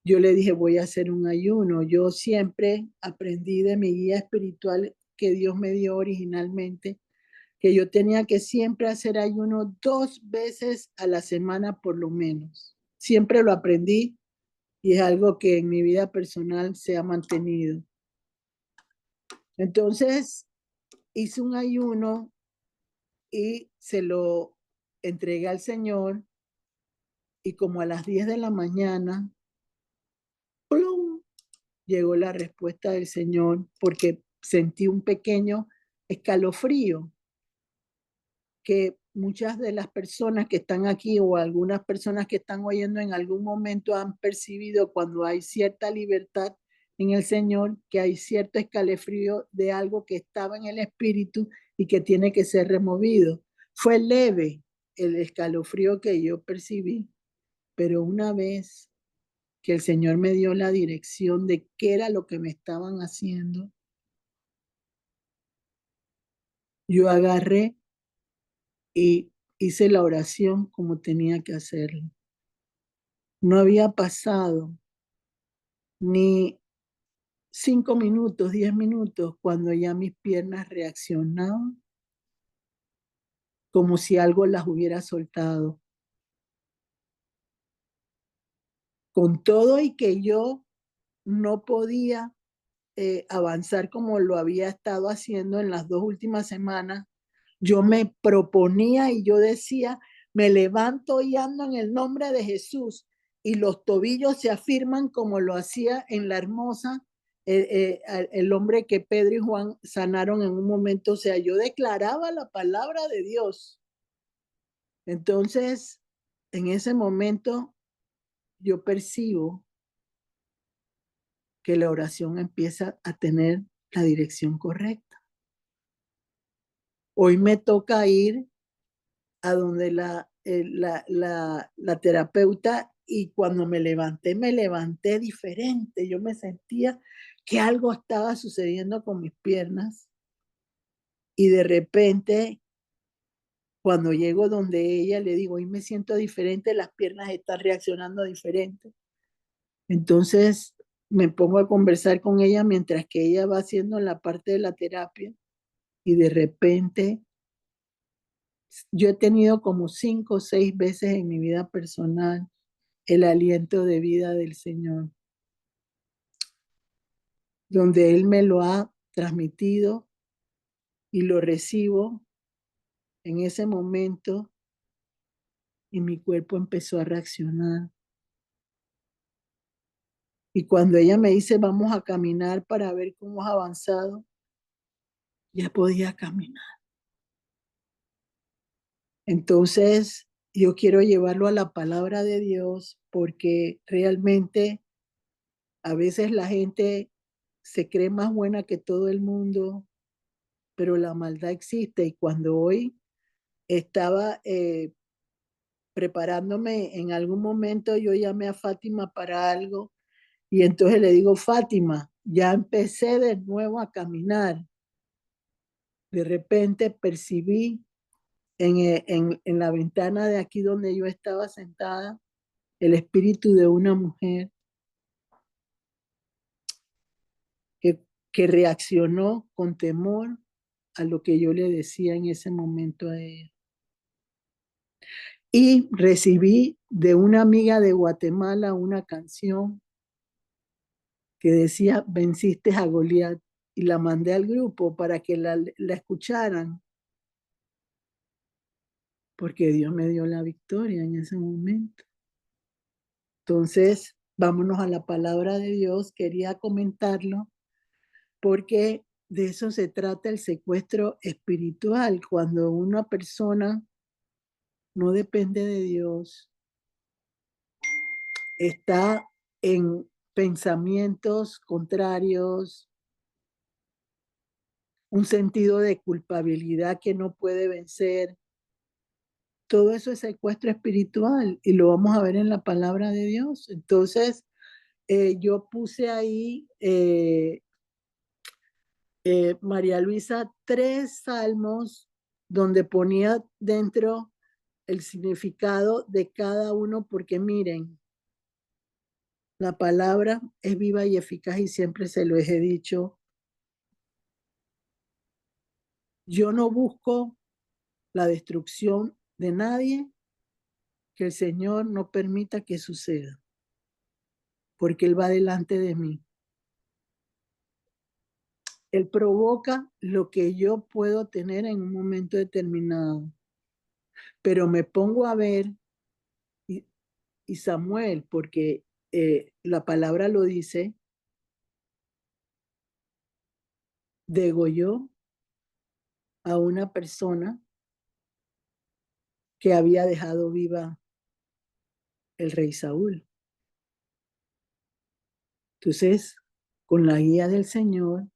yo le dije, voy a hacer un ayuno. Yo siempre aprendí de mi guía espiritual que Dios me dio originalmente, que yo tenía que siempre hacer ayuno 2 veces a la semana por lo menos. Siempre lo aprendí y es algo que en mi vida personal se ha mantenido. Entonces, hice un ayuno y se lo entregué al Señor, y como a las 10 de la mañana, ¡plum!, llegó la respuesta del Señor, porque sentí un pequeño escalofrío que muchas de las personas que están aquí o algunas personas que están oyendo en algún momento han percibido cuando hay cierta libertad en el Señor, que hay cierto escalofrío de algo que estaba en el espíritu y que tiene que ser removido. Fue leve el escalofrío que yo percibí, pero una vez que el Señor me dio la dirección de qué era lo que me estaban haciendo, yo agarré y hice la oración como tenía que hacerlo. No había pasado ni 5 minutos, 10 minutos, cuando ya mis piernas reaccionaban como si algo las hubiera soltado. Con todo y que yo no podía avanzar como lo había estado haciendo en las 2 últimas semanas, yo me proponía y yo decía, me levanto y ando en el nombre de Jesús, y los tobillos se afirman como lo hacía en la Hermosa, el hombre que Pedro y Juan sanaron en un momento. O sea, yo declaraba la palabra de Dios. Entonces, en ese momento, yo percibo que la oración empieza a tener la dirección correcta. Hoy me toca ir a donde la terapeuta, y cuando me levanté diferente. Yo me sentía que algo estaba sucediendo con mis piernas, y de repente, cuando llego donde ella, le digo, hoy me siento diferente, las piernas están reaccionando diferente. Entonces me pongo a conversar con ella mientras que ella va haciendo la parte de la terapia, y de repente yo he tenido como 5 o 6 veces en mi vida personal el aliento de vida del Señor, donde Él me lo ha transmitido y lo recibo en ese momento, y mi cuerpo empezó a reaccionar. Y cuando ella me dice, vamos a caminar para ver cómo has avanzado, ya podía caminar. Entonces, yo quiero llevarlo a la palabra de Dios, porque realmente a veces la gente se cree más buena que todo el mundo, pero la maldad existe. Y cuando hoy estaba preparándome, en algún momento yo llamé a Fátima para algo, y entonces le digo, Fátima, ya empecé de nuevo a caminar. De repente percibí en la ventana de aquí donde yo estaba sentada el espíritu de una mujer que, que reaccionó con temor a lo que yo le decía en ese momento a ella. Y recibí de una amiga de Guatemala una canción que decía, venciste a Goliat, y la mandé al grupo para que la escucharan, porque Dios me dio la victoria en ese momento. Entonces, vámonos a la palabra de Dios. Quería comentarlo porque de eso se trata el secuestro espiritual, cuando una persona no depende de Dios, está en pensamientos contrarios, un sentido de culpabilidad que no puede vencer. Todo eso es secuestro espiritual, y lo vamos a ver en la palabra de Dios. Entonces, yo puse ahí, María Luisa, 3 salmos donde ponía dentro el significado de cada uno, porque miren, la palabra es viva y eficaz, y siempre se lo he dicho. Yo no busco la destrucción de nadie que el Señor no permita que suceda, porque Él va delante de mí. Él provoca lo que yo puedo tener en un momento determinado. Pero me pongo a ver, y Samuel, porque la palabra lo dice, degolló a una persona que había dejado viva el rey Saúl. Entonces, con la guía del Señor,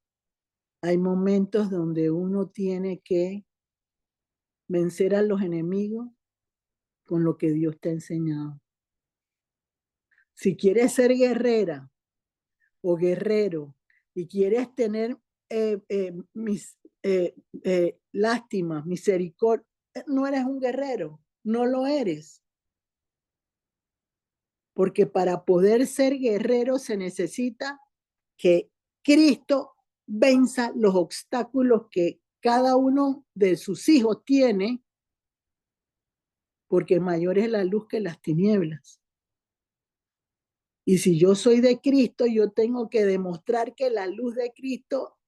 hay momentos donde uno tiene que vencer a los enemigos con lo que Dios te ha enseñado. Si quieres ser guerrera o guerrero y quieres tener lástima, misericordia, no eres un guerrero, no lo eres. Porque para poder ser guerrero se necesita que Cristo venza los obstáculos que cada uno de sus hijos tiene, porque mayor es la luz que las tinieblas. Y si yo soy de Cristo, yo tengo que demostrar que la luz de Cristo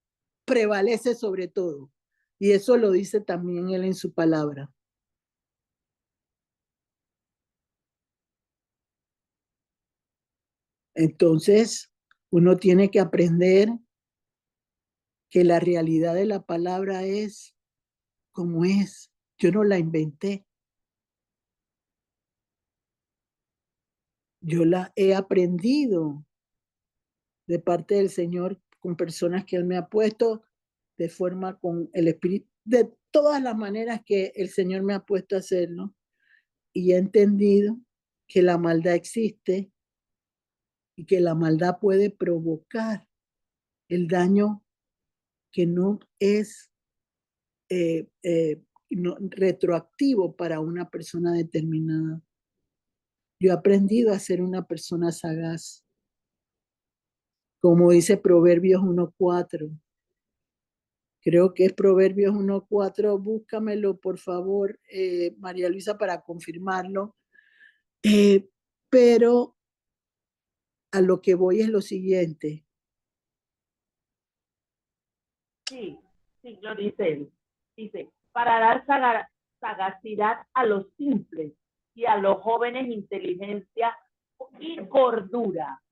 prevalece sobre todo. Y eso lo dice también él en su palabra. Entonces, uno tiene que aprender que la realidad de la palabra es como es. Yo no la inventé. Yo la he aprendido de parte del Señor con personas que Él me ha puesto, de forma con el Espíritu, de todas las maneras que el Señor me ha puesto a hacerlo. Y he entendido que la maldad existe y que la maldad puede provocar el daño que no es retroactivo para una persona determinada. Yo he aprendido a ser una persona sagaz, como dice Proverbios 1:4. Creo que es Proverbios 1:4. Búscamelo, por favor, María Luisa, para confirmarlo. Pero a lo que voy es lo siguiente. Sí, sí, lo dice él. Dice, para dar sagacidad a los simples y a los jóvenes inteligencia y cordura.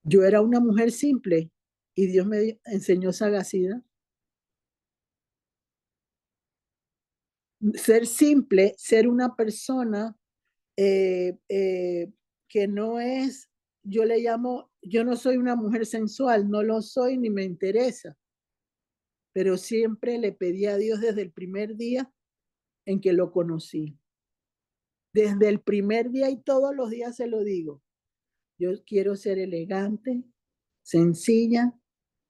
Yo era una mujer simple y Dios me enseñó sagacidad. Ser simple, ser una persona que no es, yo le llamo, yo no soy una mujer sensual, no lo soy ni me interesa, pero siempre le pedí a Dios desde el primer día en que lo conocí. Desde el primer día y todos los días se lo digo. Yo quiero ser elegante, sencilla,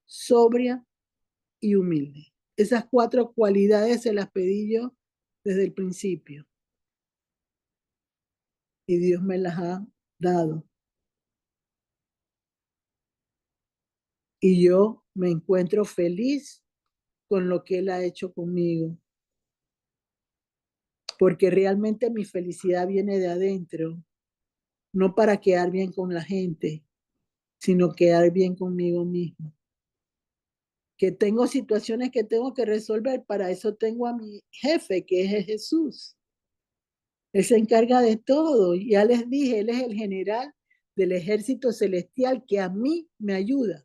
sobria y humilde. Esas 4 cualidades se las pedí yo desde el principio. Y Dios me las ha dado. Y yo me encuentro feliz con lo que Él ha hecho conmigo. Porque realmente mi felicidad viene de adentro. No para quedar bien con la gente, sino quedar bien conmigo mismo. Que tengo situaciones que tengo que resolver, para eso tengo a mi jefe, que es Jesús. Él se encarga de todo. Ya les dije, Él es el general del ejército celestial que a mí me ayuda.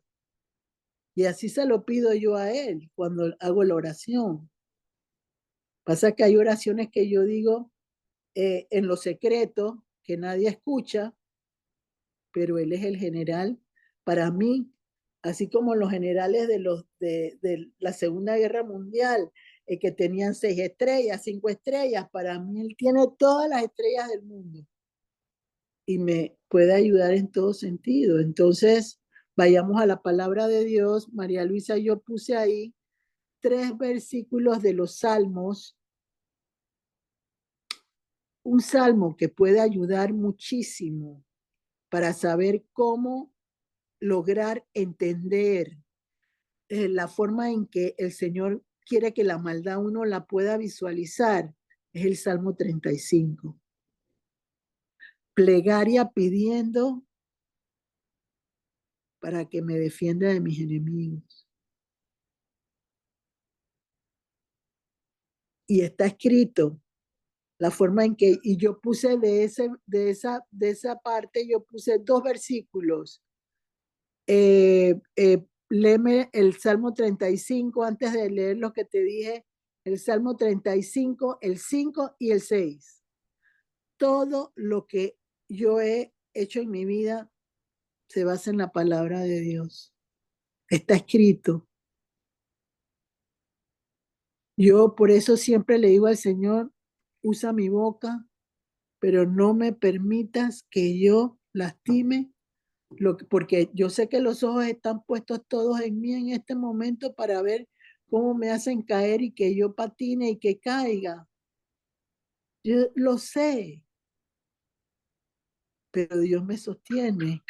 Y así se lo pido yo a Él cuando hago la oración. Pasa que hay oraciones que yo digo en lo secreto, que nadie escucha, pero Él es el general para mí, así como los generales de la Segunda Guerra Mundial, que tenían 6 estrellas, 5 estrellas, para mí Él tiene todas las estrellas del mundo y me puede ayudar en todo sentido. Entonces, vayamos a la palabra de Dios. María Luisa, yo puse ahí 3 versículos de los Salmos, un salmo que puede ayudar muchísimo para saber cómo lograr entender la forma en que el Señor quiere que la maldad uno la pueda visualizar. Es el Salmo 35. Plegaria pidiendo para que me defienda de mis enemigos. y está escrito. La forma en que, y yo puse de esa parte, yo puse 2 versículos. Léeme el Salmo 35 antes de leer lo que te dije, el Salmo 35, el 5 y el 6. Todo lo que yo he hecho en mi vida se basa en la palabra de Dios. Está escrito. Yo por eso siempre le digo al Señor, usa mi boca, pero no me permitas que yo lastime, porque yo sé que los ojos están puestos todos en mí en este momento para ver cómo me hacen caer y que yo patine y que caiga. Yo lo sé, pero Dios me sostiene,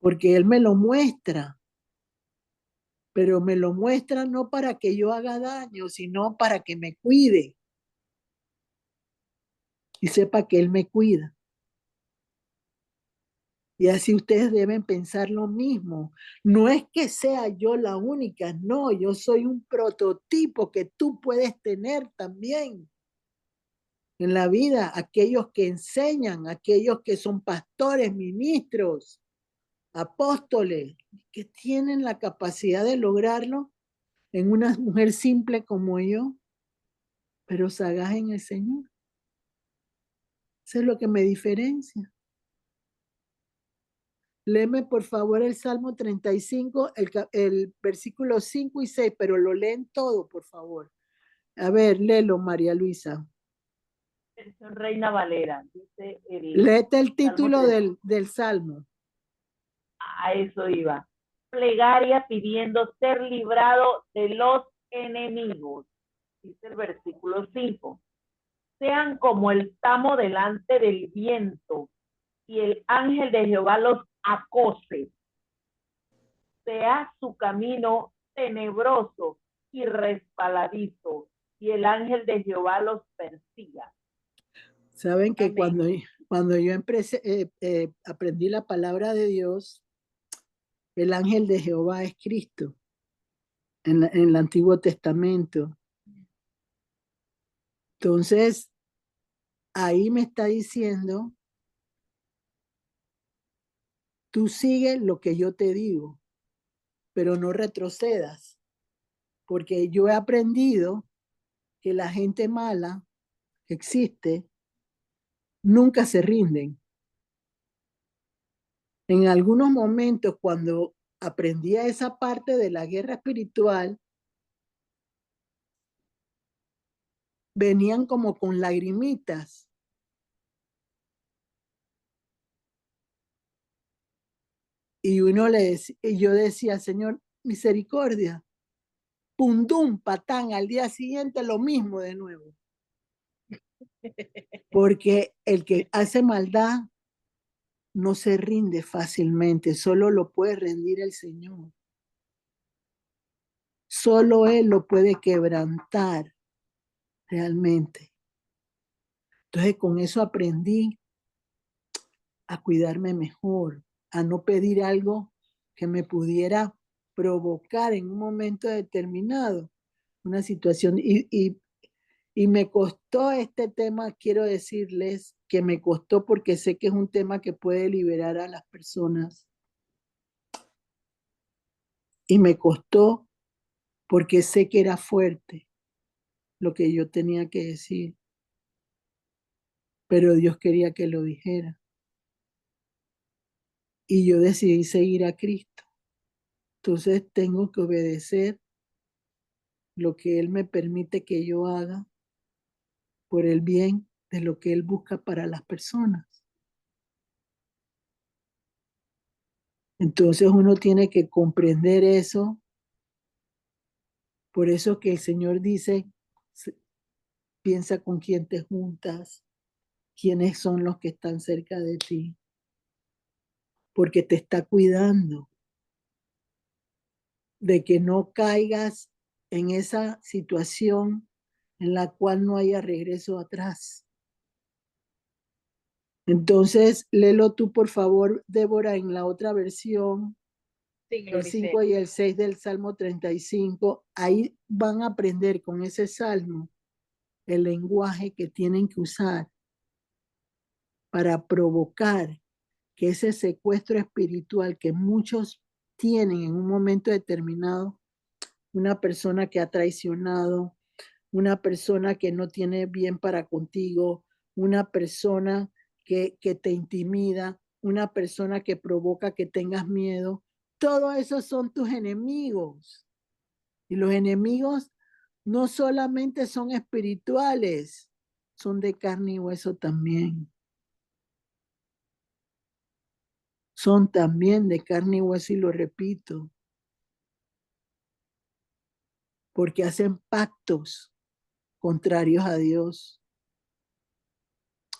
porque Él me lo muestra, pero me lo muestra no para que yo haga daño, sino para que me cuide y sepa que Él me cuida. Y así ustedes deben pensar lo mismo. No es que sea yo la única, no, yo soy un prototipo que tú puedes tener también en la vida. Aquellos que enseñan, aquellos que son pastores, ministros, apóstoles, que tienen la capacidad de lograrlo en una mujer simple como yo, pero sagaz en el Señor. Eso es lo que me diferencia. Léeme por favor el Salmo 35, el versículo 5 y 6, pero lo leen todo, por favor. A ver, léelo, María Luisa. Versión Reina Valera, dice Léete el Salmo título 3. del Salmo. A eso iba. Plegaria pidiendo ser librado de los enemigos. Dice el versículo 5. Sean como el tamo delante del viento, y el ángel de Jehová los acose. Sea su camino tenebroso y resbaladizo, y el ángel de Jehová los persiga. Saben que Amén. cuando yo aprendí la palabra de Dios, el ángel de Jehová es Cristo en el Antiguo Testamento. Entonces, ahí me está diciendo, tú sigue lo que yo te digo, pero no retrocedas, porque yo he aprendido que la gente mala que existe nunca se rinden. En algunos momentos, cuando aprendía esa parte de la guerra espiritual, venían como con lagrimitas. Y yo decía, Señor, misericordia, pundum, patán, al día siguiente lo mismo de nuevo. Porque el que hace maldad no se rinde fácilmente, solo lo puede rendir el Señor. Solo Él lo puede quebrantar realmente. Entonces con eso aprendí a cuidarme mejor, a no pedir algo que me pudiera provocar en un momento determinado una situación. Y me costó este tema, quiero decirles que me costó porque sé que es un tema que puede liberar a las personas. Y me costó porque sé que era fuerte lo que yo tenía que decir, pero Dios quería que lo dijera. Y yo decidí seguir a Cristo. Entonces tengo que obedecer lo que Él me permite que yo haga por el bien de lo que Él busca para las personas. Entonces uno tiene que comprender eso. Por eso que el Señor dice, piensa con quién te juntas, quiénes son los que están cerca de ti, porque te está cuidando de que no caigas en esa situación en la cual no haya regreso atrás. Entonces, léelo tú, por favor, Débora, en la otra versión, Sí, el Gloricel. 5 y el 6 del Salmo 35, ahí van a aprender con ese salmo el lenguaje que tienen que usar para provocar que ese secuestro espiritual que muchos tienen en un momento determinado, una persona que ha traicionado, una persona que no tiene bien para contigo, una persona que te intimida, una persona que provoca que tengas miedo, todos esos son tus enemigos. Y los enemigos no solamente son espirituales, son de carne y hueso también. Son también de carne y hueso, y lo repito, porque hacen pactos contrarios a Dios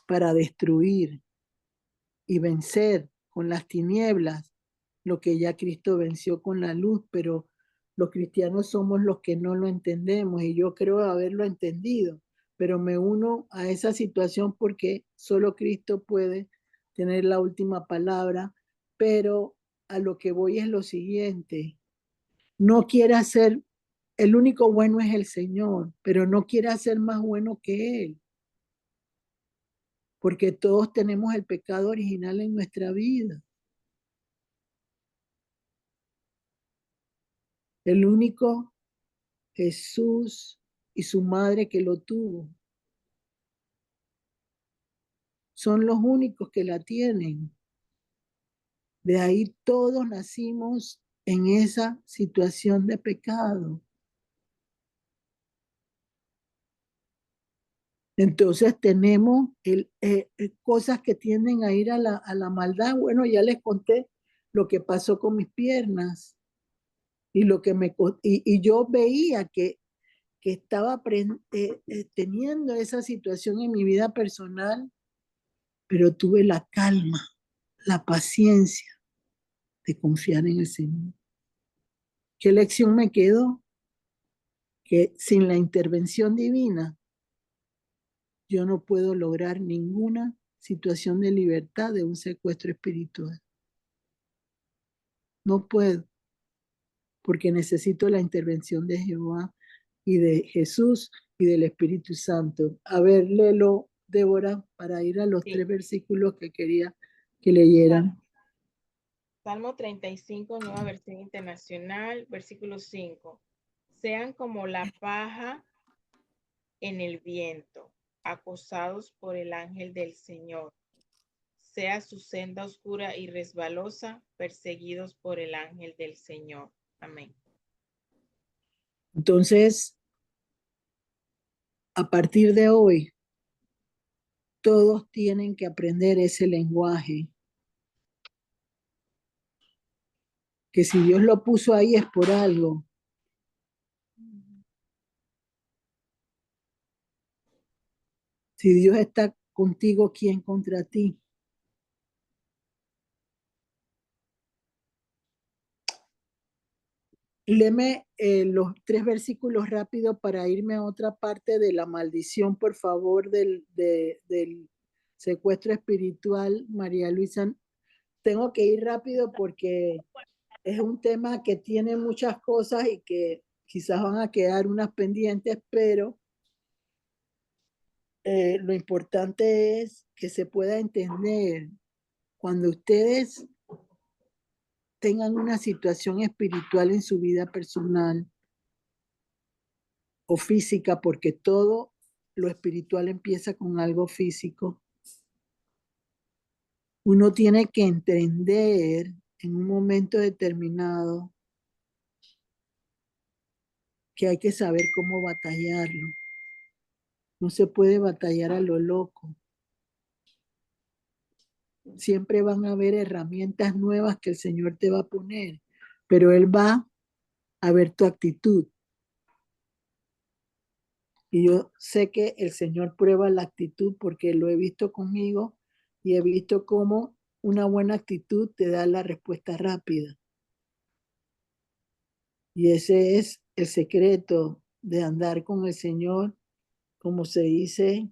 para destruir y vencer con las tinieblas lo que ya Cristo venció con la luz, pero los cristianos somos los que no lo entendemos, y yo creo haberlo entendido, pero me uno a esa situación porque solo Cristo puede tener la última palabra. Pero a lo que voy es lo siguiente: no quiera ser, el único bueno es el Señor, pero no quiera ser más bueno que Él, porque todos tenemos el pecado original en nuestra vida. El único Jesús y su madre que lo tuvo son los únicos que la tienen. De ahí todos nacimos en esa situación de pecado. Entonces tenemos cosas que tienden a ir a la maldad. Bueno, ya les conté lo que pasó con mis piernas y lo que y yo veía que estaba teniendo esa situación en mi vida personal, pero tuve la calma, la paciencia de confiar en el Señor. ¿Qué lección me quedó? Que sin la intervención divina yo no puedo lograr ninguna situación de libertad de un secuestro espiritual. No puedo, porque necesito la intervención de Jehová y de Jesús y del Espíritu Santo. A ver, léelo, Débora, para ir a los Sí. 3 versículos que quería que leyeran. Salmo 35, Nueva Versión Internacional, versículo 5. Sean como la paja en el viento, acosados por el ángel del Señor. Sea su senda oscura y resbalosa, perseguidos por el ángel del Señor. Amén. Entonces, a partir de hoy, todos tienen que aprender ese lenguaje, que si Dios lo puso ahí es por algo. Si Dios está contigo, ¿quién contra ti? Léeme los 3 versículos rápido para irme a otra parte de la maldición, por favor, del secuestro espiritual, María Luisa. Tengo que ir rápido porque es un tema que tiene muchas cosas y que quizás van a quedar unas pendientes, pero lo importante es que se pueda entender cuando ustedes tengan una situación espiritual en su vida personal o física, porque todo lo espiritual empieza con algo físico. Uno tiene que entender en un momento determinado que hay que saber cómo batallarlo. No se puede batallar a lo loco. Siempre van a haber herramientas nuevas que el Señor te va a poner, pero Él va a ver tu actitud. Y yo sé que el Señor prueba la actitud porque lo he visto conmigo y he visto cómo una buena actitud te da la respuesta rápida. Y ese es el secreto de andar con el Señor, como se dice,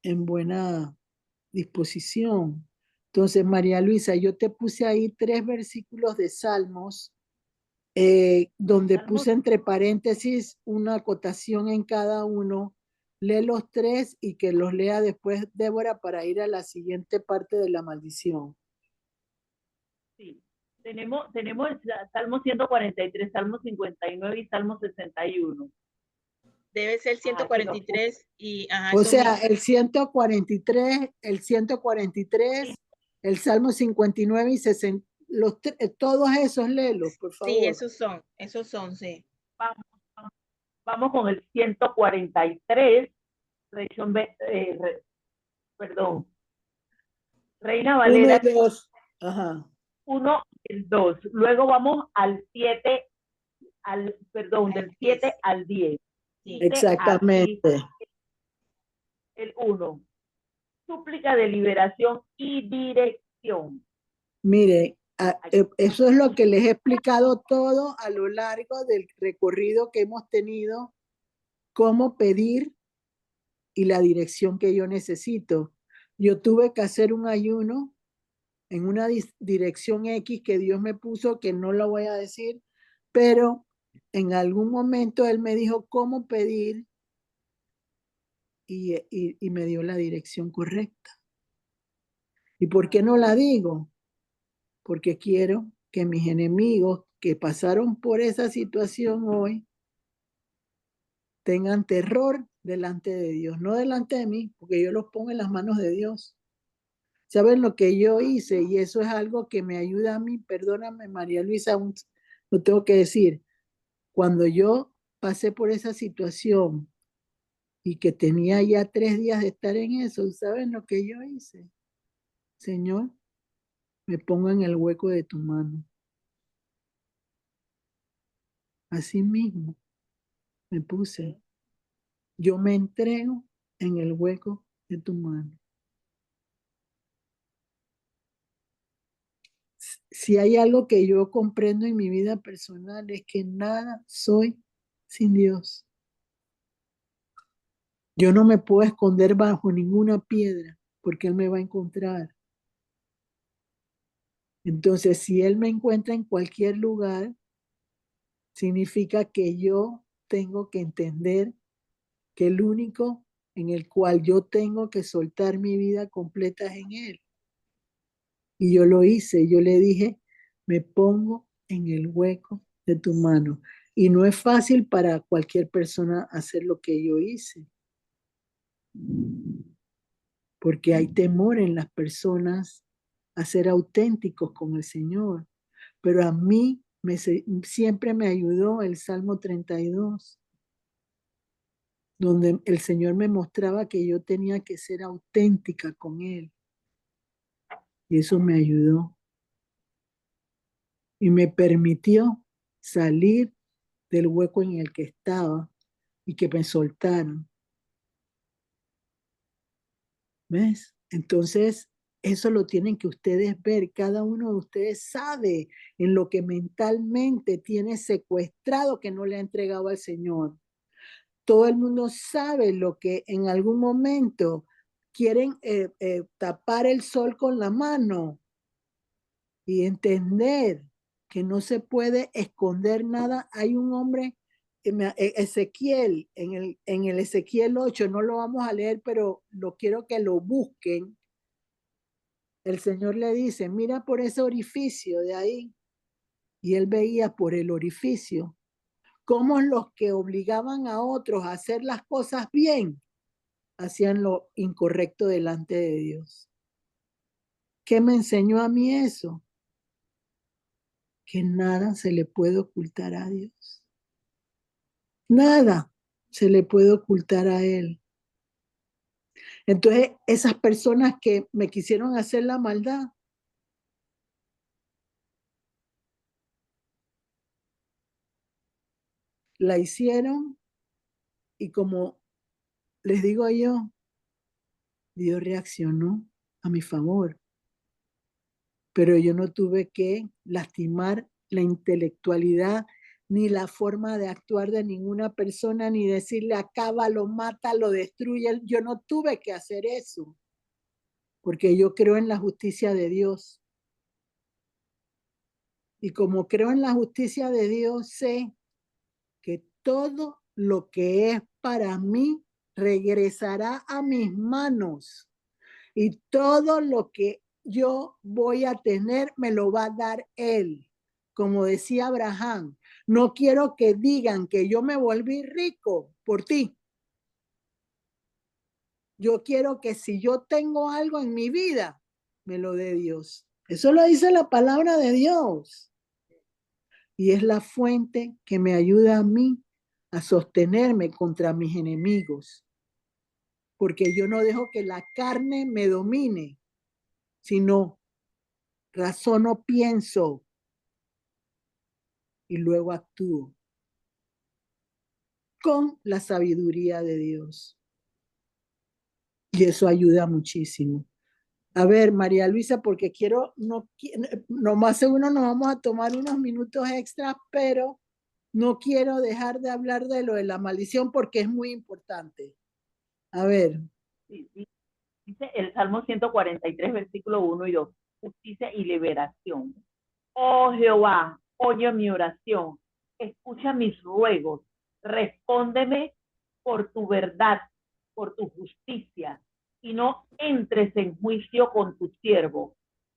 en buena disposición. Entonces, María Luisa, yo te puse ahí 3 versículos de Salmos, donde Salmos. puse entre paréntesis una acotación en cada uno. Lee los 3 y que los lea después Débora para ir a la siguiente parte de la maldición. Sí. Tenemos el Salmo 143, Salmo 59 y Salmo 61. Debe ser 143 y ajá, O eso sea, mismo. el 143, el Salmo 59 y 60, todos esos léelos, por favor. Sí, esos son, sí. Vamos con el 143, Reina Valera. 1 y 2. Ajá. 1 y el 2. Luego vamos al 7, del 7 al 10. Sí. Exactamente. El 1. Súplica de liberación y dirección. Mire, eso es lo que les he explicado todo a lo largo del recorrido que hemos tenido, cómo pedir y la dirección que yo necesito. Yo tuve que hacer un ayuno en una dirección X que Dios me puso, que no lo voy a decir, pero en algún momento Él me dijo cómo pedir y me dio la dirección correcta. ¿Y por qué no la digo? Porque quiero que mis enemigos que pasaron por esa situación hoy tengan terror delante de Dios, no delante de mí, porque yo los pongo en las manos de Dios. ¿Saben lo que yo hice? Y eso es algo que me ayuda a mí. Perdóname, María Luisa, lo tengo que decir. Cuando yo pasé por esa situación y que tenía ya 3 días de estar en eso, ¿saben lo que yo hice? Señor, me pongo en el hueco de tu mano. Así mismo me puse. Yo me entrego en el hueco de tu mano. Si hay algo que yo comprendo en mi vida personal es que nada soy sin Dios. Yo no me puedo esconder bajo ninguna piedra porque Él me va a encontrar. Entonces, si Él me encuentra en cualquier lugar, significa que yo tengo que entender que el único en el cual yo tengo que soltar mi vida completa es en Él. Y yo lo hice, yo le dije, me pongo en el hueco de tu mano. Y no es fácil para cualquier persona hacer lo que yo hice, porque hay temor en las personas a ser auténticos con el Señor. Pero a mí siempre me ayudó el Salmo 32, donde el Señor me mostraba que yo tenía que ser auténtica con Él. Y eso me ayudó. Y me permitió salir del hueco en el que estaba y que me soltaran. ¿Ves? Entonces, eso lo tienen que ustedes ver. Cada uno de ustedes sabe en lo que mentalmente tiene secuestrado que no le ha entregado al Señor. Todo el mundo sabe lo que en algún momento quieren tapar el sol con la mano y entender que no se puede esconder nada. Hay un hombre, Ezequiel, en el Ezequiel 8, no lo vamos a leer, pero lo quiero que lo busquen. El Señor le dice, mira por ese orificio de ahí. Y él veía por el orificio cómo los que obligaban a otros a hacer las cosas bien, hacían lo incorrecto delante de Dios. ¿Qué me enseñó a mí eso? Que nada se le puede ocultar a Dios. Nada se le puede ocultar a Él. Entonces, esas personas que me quisieron hacer la maldad, la hicieron y como les digo yo, Dios reaccionó a mi favor. Pero yo no tuve que lastimar la intelectualidad ni la forma de actuar de ninguna persona, ni decirle acábalo, mátalo, destruye. Yo no tuve que hacer eso, porque yo creo en la justicia de Dios. Y como creo en la justicia de Dios, sé que todo lo que es para mí regresará a mis manos. Y todo lo que yo voy a tener me lo va a dar Él. Como decía Abraham, no quiero que digan que yo me volví rico por ti. Yo quiero que si yo tengo algo en mi vida, me lo dé Dios. Eso lo dice la palabra de Dios. Y es la fuente que me ayuda a mí a sostenerme contra mis enemigos. Porque yo no dejo que la carne me domine, sino razono, pienso y luego actúo con la sabiduría de Dios. Y eso ayuda muchísimo. A ver, María Luisa, porque quiero, no más seguro nos vamos a tomar unos minutos extras, pero no quiero dejar de hablar de lo de la maldición porque es muy importante. A ver. Sí, sí. Dice el Salmo 143, versículo 1 y 2, justicia y liberación. Oh Jehová, oye mi oración, escucha mis ruegos, respóndeme por tu verdad, por tu justicia, y no entres en juicio con tu siervo,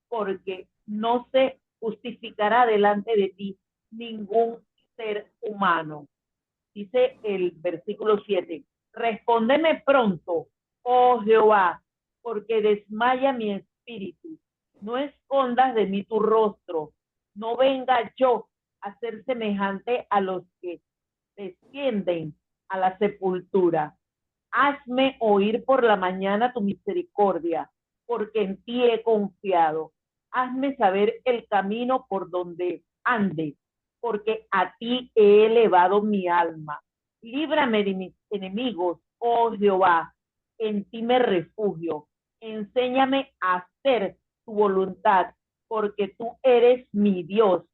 porque no se justificará delante de ti ningún ser humano. Dice el versículo 7, respóndeme pronto, oh Jehová, porque desmaya mi espíritu. No escondas de mí tu rostro, no venga yo a ser semejante a los que descienden a la sepultura. Hazme oír por la mañana tu misericordia, porque en ti he confiado. Hazme saber el camino por donde ande, porque a ti he elevado mi alma. Líbrame de mis enemigos, oh Jehová, en ti me refugio. Enséñame a hacer tu voluntad, porque tú eres mi Dios.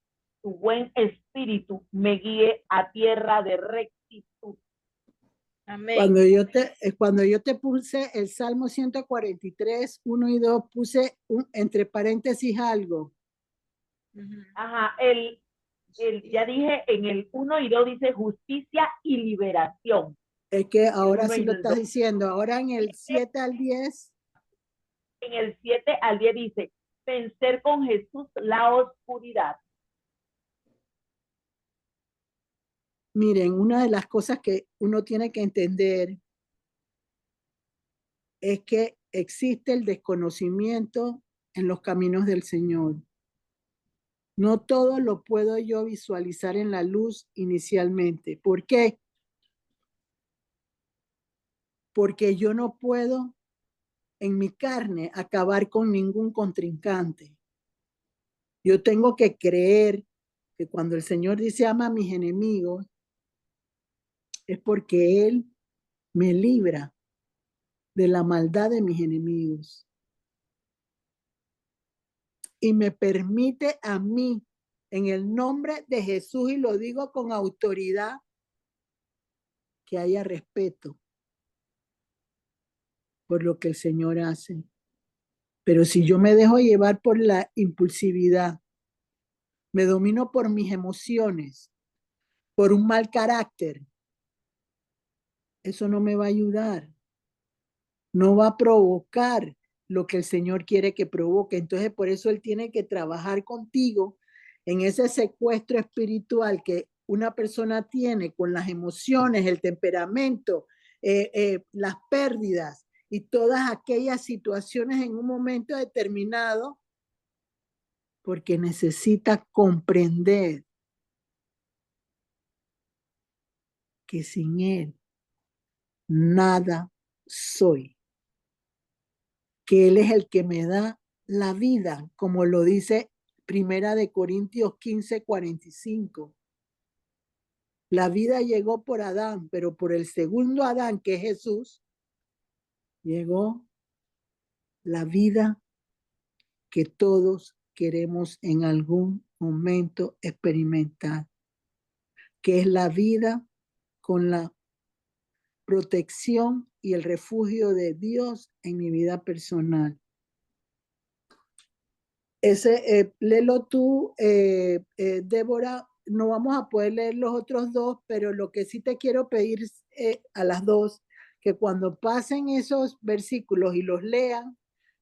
Tu buen espíritu me guíe a tierra de rectitud. Amén. Cuando yo te puse el Salmo 143, 1 y 2, puse entre paréntesis algo. Ajá, ya dije, en el 1 y 2 dice justicia y liberación. Es que ahora sí lo estás estás diciendo. Ahora en el 7 al 10. En el 7 al 10 dice, vencer con Jesús la oscuridad. Miren, una de las cosas que uno tiene que entender es que existe el desconocimiento en los caminos del Señor. No todo lo puedo yo visualizar en la luz inicialmente. ¿Por qué? Porque yo no puedo en mi carne acabar con ningún contrincante. Yo tengo que creer que cuando el Señor dice ama a mis enemigos, es porque Él me libra de la maldad de mis enemigos y me permite a mí, en el nombre de Jesús, y lo digo con autoridad, que haya respeto por lo que el Señor hace. Pero si yo me dejo llevar por la impulsividad, me domino por mis emociones, por un mal carácter, eso no me va a ayudar. No va a provocar lo que el Señor quiere que provoque. Entonces, por eso Él tiene que trabajar contigo en ese secuestro espiritual que una persona tiene con las emociones, el temperamento, las pérdidas y todas aquellas situaciones en un momento determinado, porque necesita comprender que sin Él nada soy, que Él es el que me da la vida, como lo dice Primera de Corintios 15:45. La vida llegó por Adán, pero por el segundo Adán, que es Jesús, llegó la vida que todos queremos en algún momento experimentar, que es la vida con la protección y el refugio de Dios en mi vida personal. léelo tú, Débora. No vamos a poder leer los otros dos, pero lo que sí te quiero pedir a las dos, que cuando pasen esos versículos y los lean,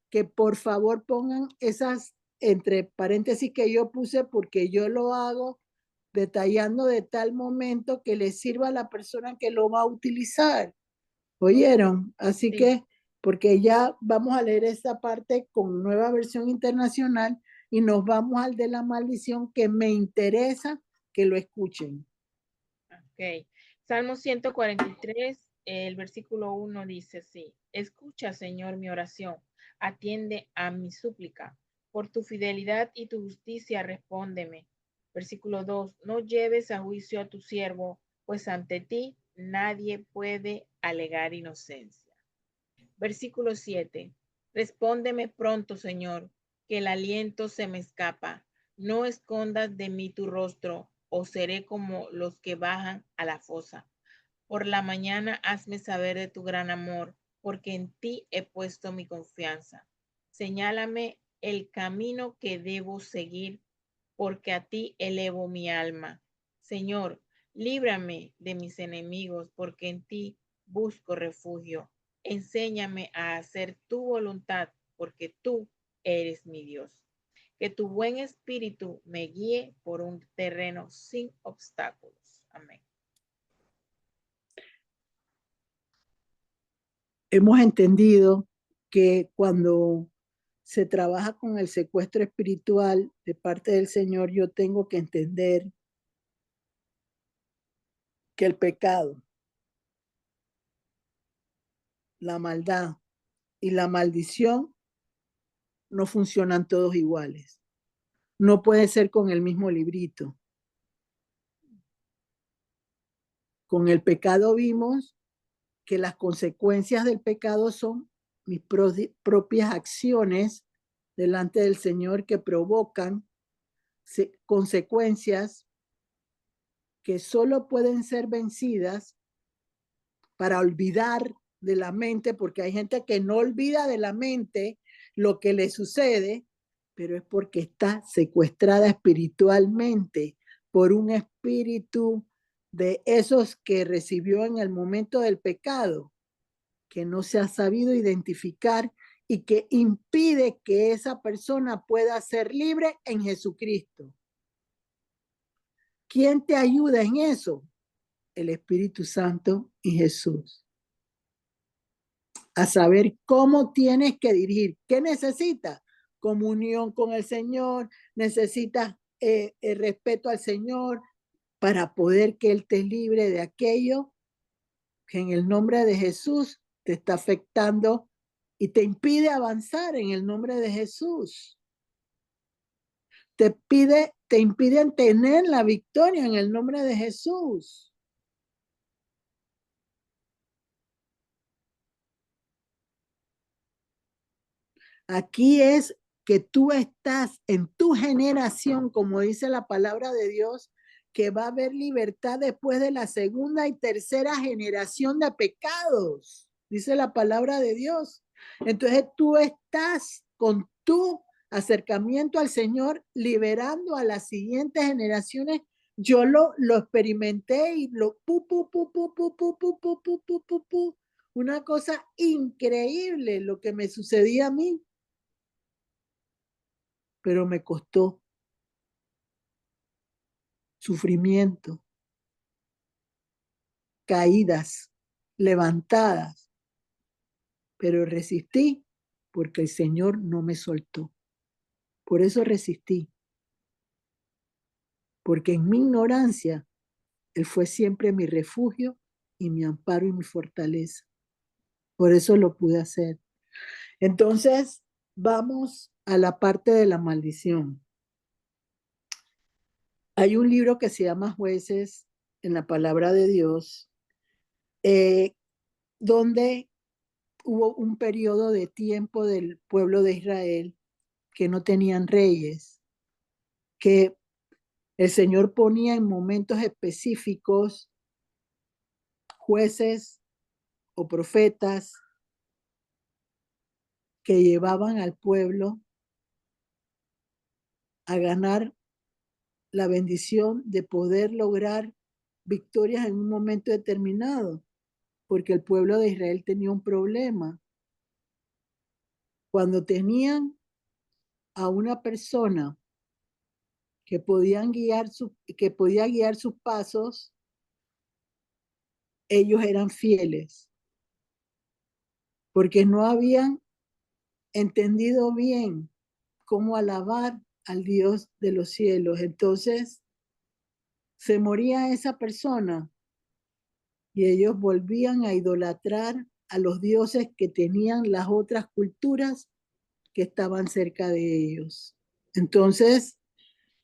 que por favor pongan esas entre paréntesis que yo puse, porque yo lo hago detallando de tal momento que le sirva a la persona que lo va a utilizar. ¿Oyeron? Así Sí. que, porque ya vamos a leer esta parte con nueva versión internacional y nos vamos al de la maldición, que me interesa que lo escuchen. Ok. Salmo 143, el versículo 1 dice así: escucha, Señor, mi oración, atiende a mi súplica. Por tu fidelidad y tu justicia, respóndeme. Versículo 2: no lleves a juicio a tu siervo, pues ante ti nadie puede alegar inocencia. Versículo 7: respóndeme pronto, Señor, que el aliento se me escapa. No escondas de mí tu rostro, o seré como los que bajan a la fosa. Por la mañana hazme saber de tu gran amor, porque en ti he puesto mi confianza. Señálame el camino que debo seguir, porque a ti elevo mi alma. Señor, líbrame de mis enemigos, porque en ti busco refugio. Enséñame a hacer tu voluntad, porque tú eres mi Dios. Que tu buen espíritu me guíe por un terreno sin obstáculos. Amén. Hemos entendido que cuando se trabaja con el secuestro espiritual de parte del Señor, yo tengo que entender que el pecado, la maldad y la maldición no funcionan todos iguales. No puede ser con el mismo librito. Con el pecado vimos que las consecuencias del pecado son mis propias acciones delante del Señor, que provocan consecuencias que solo pueden ser vencidas para olvidar de la mente, porque hay gente que no olvida de la mente lo que le sucede, pero es porque está secuestrada espiritualmente por un espíritu de esos que recibió en el momento del pecado, que no se ha sabido identificar y que impide que esa persona pueda ser libre en Jesucristo. ¿Quién te ayuda en eso? El Espíritu Santo y Jesús. A saber cómo tienes que dirigir. ¿Qué necesitas? Comunión con el Señor, necesitas el respeto al Señor para poder que Él te libre de aquello que en el nombre de Jesús te está afectando y te impide avanzar en el nombre de Jesús. Te impiden tener la victoria en el nombre de Jesús. Aquí es que tú estás en tu generación, como dice la palabra de Dios, que va a haber libertad después de la segunda y tercera generación de pecados, dice la palabra de Dios. Entonces tú estás con tu acercamiento al Señor liberando a las siguientes generaciones. Yo lo experimenté y una cosa increíble lo que me sucedía a mí, pero me costó sufrimiento, caídas, levantadas, pero resistí porque el Señor no me soltó. Por eso resistí, porque en mi ignorancia Él fue siempre mi refugio y mi amparo y mi fortaleza. Por eso lo pude hacer. Entonces, vamos a la parte de la maldición. Hay un libro que se llama Jueces en la Palabra de Dios, donde hubo un periodo de tiempo del pueblo de Israel que no tenían reyes, que el Señor ponía en momentos específicos jueces o profetas que llevaban al pueblo a ganar la bendición de poder lograr victorias en un momento determinado, porque el pueblo de Israel tenía un problema. Cuando tenían a una persona que podía guiar sus pasos, ellos eran fieles, porque no habían entendido bien cómo alabar al Dios de los cielos. Entonces, se moría esa persona y ellos volvían a idolatrar a los dioses que tenían las otras culturas que estaban cerca de ellos. Entonces,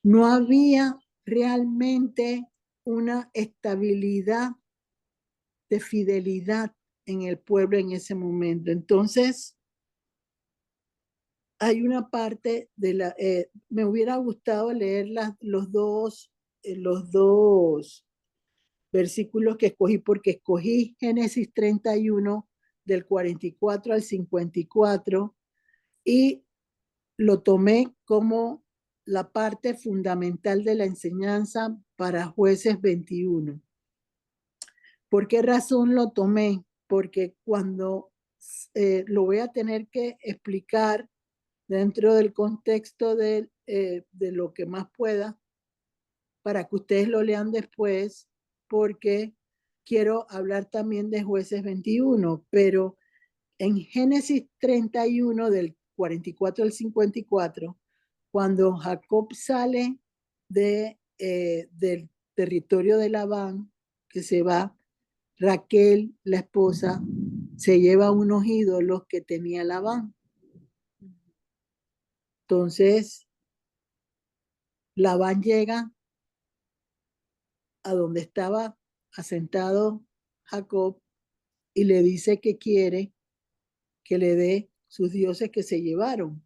no había realmente una estabilidad de fidelidad en el pueblo en ese momento. Entonces, hay una parte de me hubiera gustado leer los dos versículos que escogí, porque escogí Génesis 31 del 44 al 54 y lo tomé como la parte fundamental de la enseñanza para Jueces 21. ¿Por qué razón lo tomé? Porque cuando lo voy a tener que explicar dentro del contexto de lo que más pueda, para que ustedes lo lean después, porque quiero hablar también de Jueces 21, pero en Génesis 31 del 44 al 54, cuando Jacob sale del territorio de Labán, que se va, Raquel, la esposa, se lleva unos ídolos que tenía Labán. Entonces, Labán llega a donde estaba asentado Jacob y le dice que quiere que le dé sus dioses que se llevaron.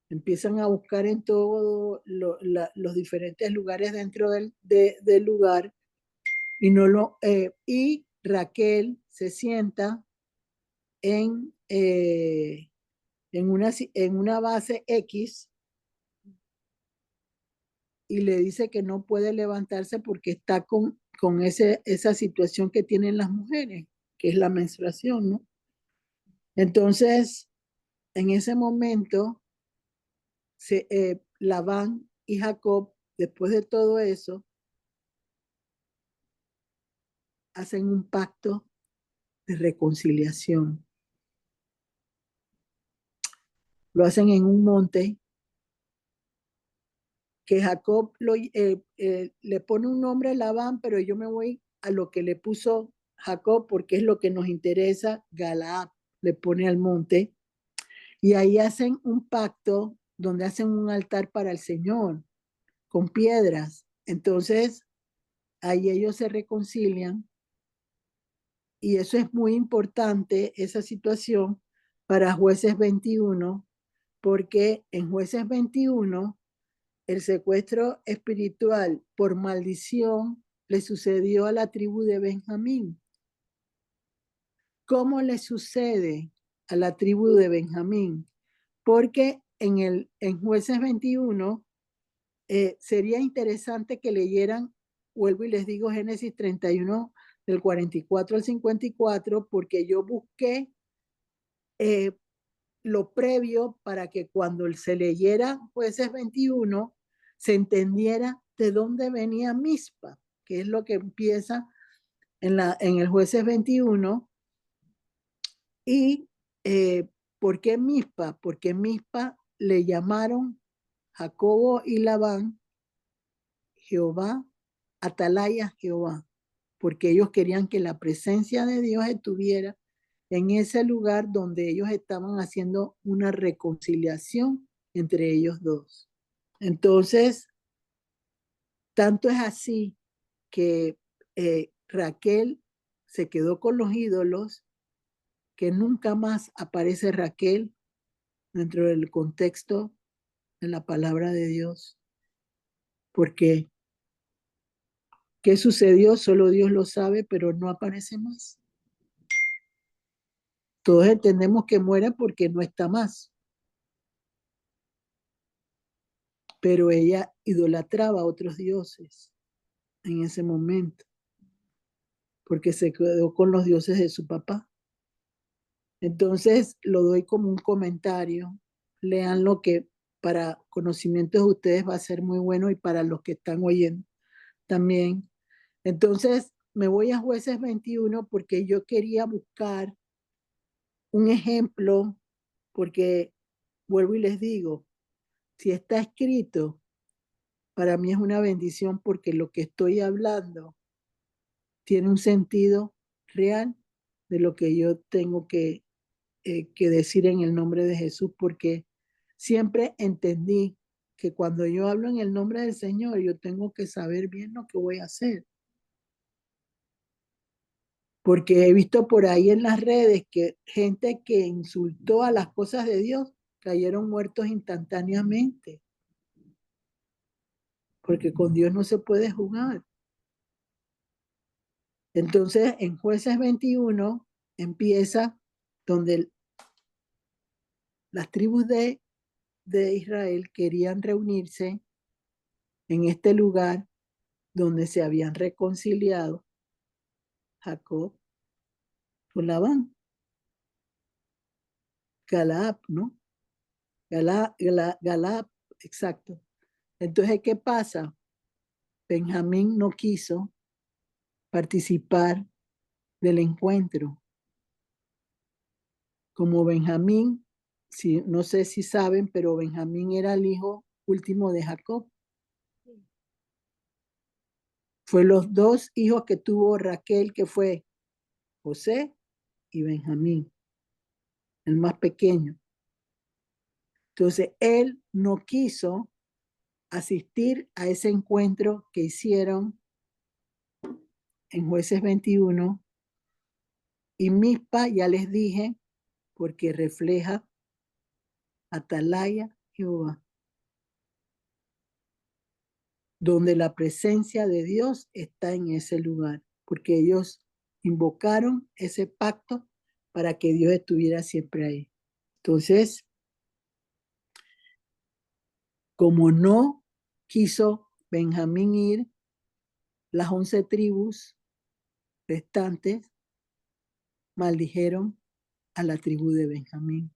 Empiezan a buscar en todos los diferentes lugares dentro del lugar y Raquel se sienta en, en una base X y le dice que no puede levantarse porque está con esa situación que tienen las mujeres, que es la menstruación, ¿no? Entonces, en ese momento, Labán y Jacob, después de todo eso, hacen un pacto de reconciliación. Lo hacen en un monte que Jacob le pone un nombre a Labán, pero yo me voy a lo que le puso Jacob porque es lo que nos interesa. Galaad le pone al monte y ahí hacen un pacto donde hacen un altar para el Señor con piedras. Entonces, ahí ellos se reconcilian y eso es muy importante, esa situación para Jueces 21, porque en Jueces 21 el secuestro espiritual por maldición le sucedió a la tribu de Benjamín. ¿Cómo le sucede a la tribu de Benjamín? Porque en Jueces 21 sería interesante que leyeran, vuelvo y les digo, Génesis 31 del 44 al 54, porque yo busqué lo previo para que cuando se leyera Jueces 21 se entendiera de dónde venía Mizpa, que es lo que empieza en el Jueces 21. ¿Y por qué Mizpa? Porque Mizpa le llamaron Jacobo y Labán Jehová, Atalaya Jehová, porque ellos querían que la presencia de Dios estuviera en ese lugar donde ellos estaban haciendo una reconciliación entre ellos dos. Entonces, tanto es así que Raquel se quedó con los ídolos, que nunca más aparece Raquel dentro del contexto de la palabra de Dios. Porque, ¿qué sucedió? Solo Dios lo sabe, pero no aparece más. Todos entendemos que muere porque no está más. pero ella idolatraba a otros dioses en ese momento, porque se quedó con los dioses de su papá. Entonces, lo doy como un comentario. Lean lo que para conocimientos de ustedes va a ser muy bueno y para los que están oyendo también. Entonces, me voy a Jueces 21 porque yo quería buscar un ejemplo, porque vuelvo y les digo, si está escrito, para mí es una bendición porque lo que estoy hablando tiene un sentido real de lo que yo tengo que decir en el nombre de Jesús, porque siempre entendí que cuando yo hablo en el nombre del Señor, yo tengo que saber bien lo que voy a hacer. Porque he visto por ahí en las redes que gente que insultó a las cosas de Dios cayeron muertos instantáneamente. Porque con Dios no se puede jugar. Entonces, en Jueces 21 empieza donde las tribus de Israel querían reunirse en este lugar donde se habían reconciliado Jacob con Labán. Galaad, ¿no? Galaad, exacto. Entonces, ¿qué pasa? Benjamín no quiso participar del encuentro. Como Benjamín, no sé si saben, pero Benjamín era el hijo último de Jacob. Fue los dos hijos que tuvo Raquel, que fue José y Benjamín, el más pequeño. Entonces, él no quiso asistir a ese encuentro que hicieron en Jueces 21. Y Mizpa, ya les dije, porque refleja Atalaya, Jehová, donde la presencia de Dios está en ese lugar, porque ellos invocaron ese pacto para que Dios estuviera siempre ahí. Entonces, como no quiso Benjamín ir, las 11 tribus restantes maldijeron a la tribu de Benjamín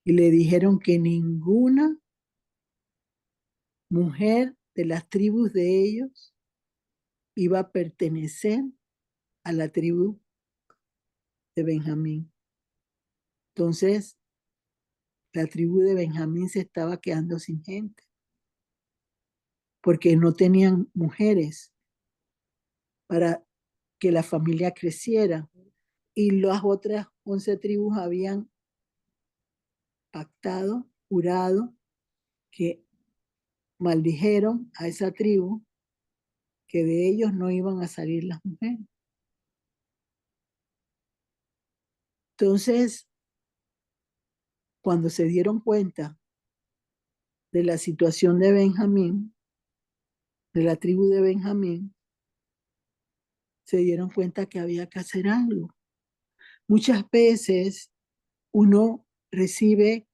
y le dijeron que ninguna mujer de las tribus de ellos iba a pertenecer a la tribu de Benjamín. Entonces, la tribu de Benjamín se estaba quedando sin gente porque no tenían mujeres para que la familia creciera y las otras 11 tribus habían pactado, jurado, que maldijeron a esa tribu que de ellos no iban a salir las mujeres. Entonces, cuando se dieron cuenta de la situación de Benjamín, de la tribu de Benjamín, se dieron cuenta que había que hacer algo. Muchas veces uno recibe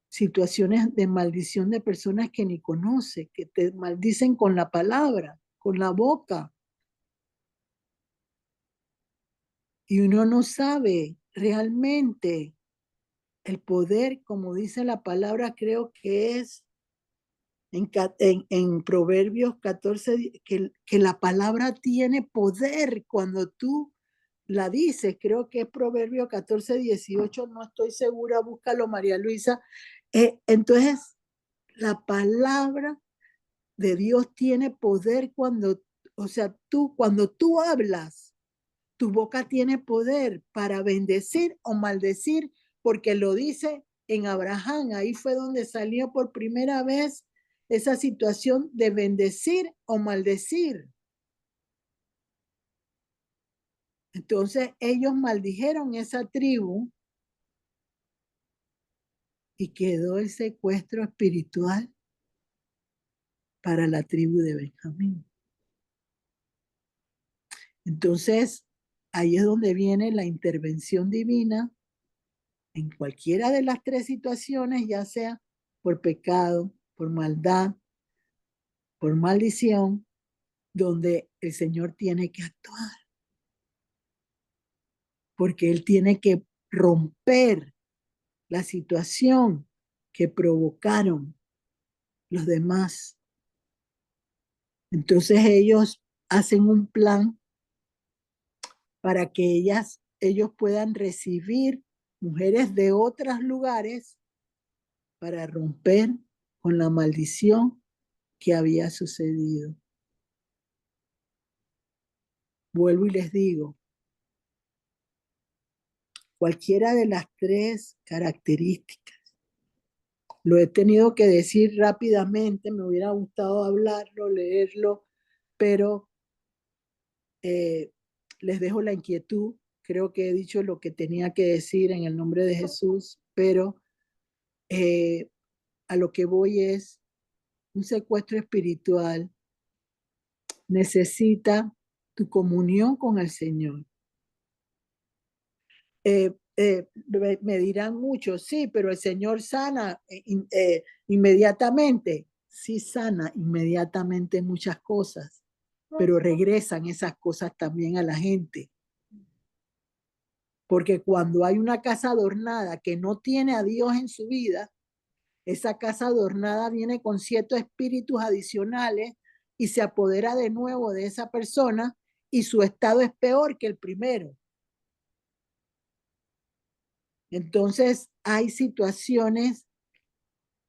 situaciones de maldición de personas que ni conoce, que te maldicen con la palabra, con la boca. Y uno no sabe realmente el poder, como dice la palabra, creo que es en Proverbios 14, que la palabra tiene poder cuando tú la dices. Creo que es Proverbio 14, 18, no estoy segura, búscalo María Luisa. Entonces, la palabra de Dios tiene poder cuando, o sea, cuando tú hablas, tu boca tiene poder para bendecir o maldecir, porque lo dice en Abraham, ahí fue donde salió por primera vez esa situación de bendecir o maldecir. Entonces ellos maldijeron esa tribu y quedó el secuestro espiritual para la tribu de Benjamín. Entonces, ahí es donde viene la intervención divina en cualquiera de las tres situaciones, ya sea por pecado, por maldad, por maldición, donde el Señor tiene que actuar. Porque Él tiene que romper la situación que provocaron los demás. Entonces ellos hacen un plan para que ellos puedan recibir mujeres de otros lugares para romper con la maldición que había sucedido. Vuelvo y les digo, cualquiera de las tres características, lo he tenido que decir rápidamente, me hubiera gustado hablarlo, leerlo, pero les dejo la inquietud. Creo que he dicho lo que tenía que decir en el nombre de Jesús, pero a lo que voy es un secuestro espiritual necesita tu comunión con el Señor. Me dirán muchos, sí, pero el Señor sana inmediatamente. Sí, sana inmediatamente muchas cosas, pero regresan esas cosas también a la gente. Porque cuando hay una casa adornada que no tiene a Dios en su vida, esa casa adornada viene con ciertos espíritus adicionales y se apodera de nuevo de esa persona y su estado es peor que el primero. Entonces hay situaciones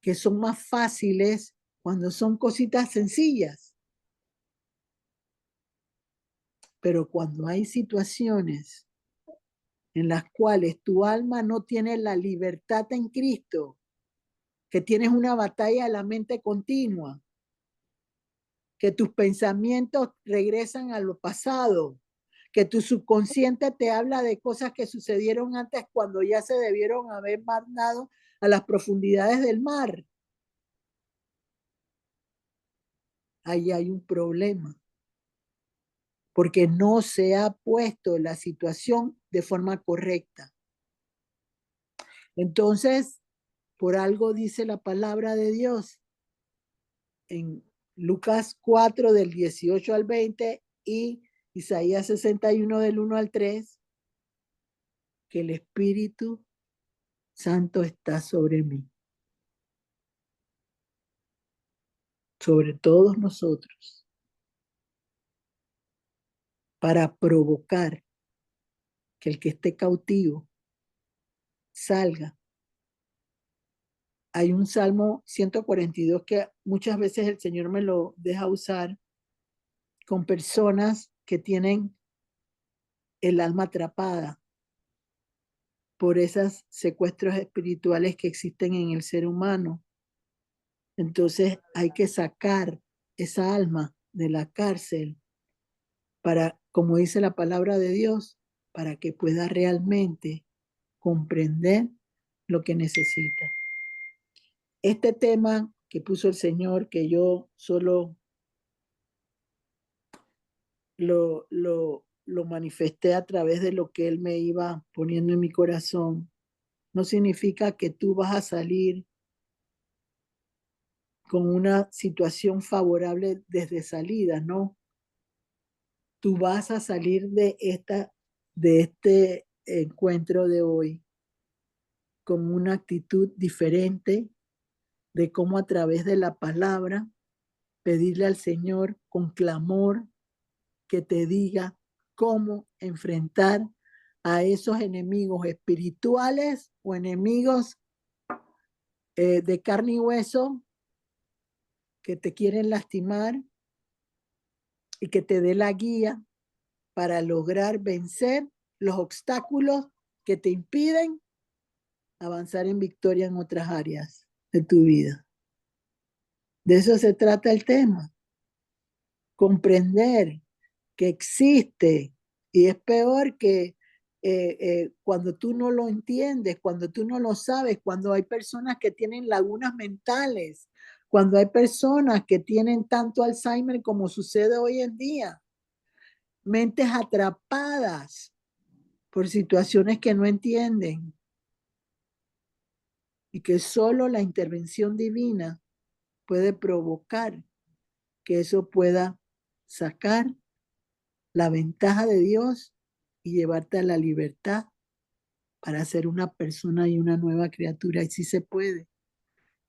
que son más fáciles cuando son cositas sencillas. Pero cuando hay situaciones en las cuales tu alma no tiene la libertad en Cristo, que tienes una batalla de la mente continua, que tus pensamientos regresan a lo pasado, que tu subconsciente te habla de cosas que sucedieron antes cuando ya se debieron haber mandado a las profundidades del mar. Ahí hay un problema, porque no se ha puesto la situación de forma correcta. Entonces, por algo dice la palabra de Dios en Lucas 4 del 18 al 20 y Isaías 61 del 1 al 3, que el Espíritu Santo está sobre mí, sobre todos nosotros, para provocar que el que esté cautivo salga. Hay un Salmo 142 que muchas veces el Señor me lo deja usar con personas que tienen el alma atrapada por esos secuestros espirituales que existen en el ser humano. Entonces hay que sacar esa alma de la cárcel para, como dice la palabra de Dios, para que pueda realmente comprender lo que necesita. Este tema que puso el Señor, que yo solo lo manifesté a través de lo que Él me iba poniendo en mi corazón, no significa que tú vas a salir con una situación favorable desde salida, ¿no? Tú vas a salir de este encuentro de hoy con una actitud diferente de cómo a través de la palabra pedirle al Señor con clamor que te diga cómo enfrentar a esos enemigos espirituales o enemigos de carne y hueso que te quieren lastimar y que te dé la guía para lograr vencer los obstáculos que te impiden avanzar en victoria en otras áreas de tu vida. De eso se trata el tema. Comprender que existe y es peor que cuando tú no lo entiendes, cuando tú no lo sabes, cuando hay personas que tienen lagunas mentales, cuando hay personas que tienen tanto Alzheimer como sucede hoy en día, mentes atrapadas por situaciones que no entienden. y que solo la intervención divina puede provocar que eso pueda sacar la ventaja de Dios y llevarte a la libertad para ser una persona y una nueva criatura. Y sí se puede.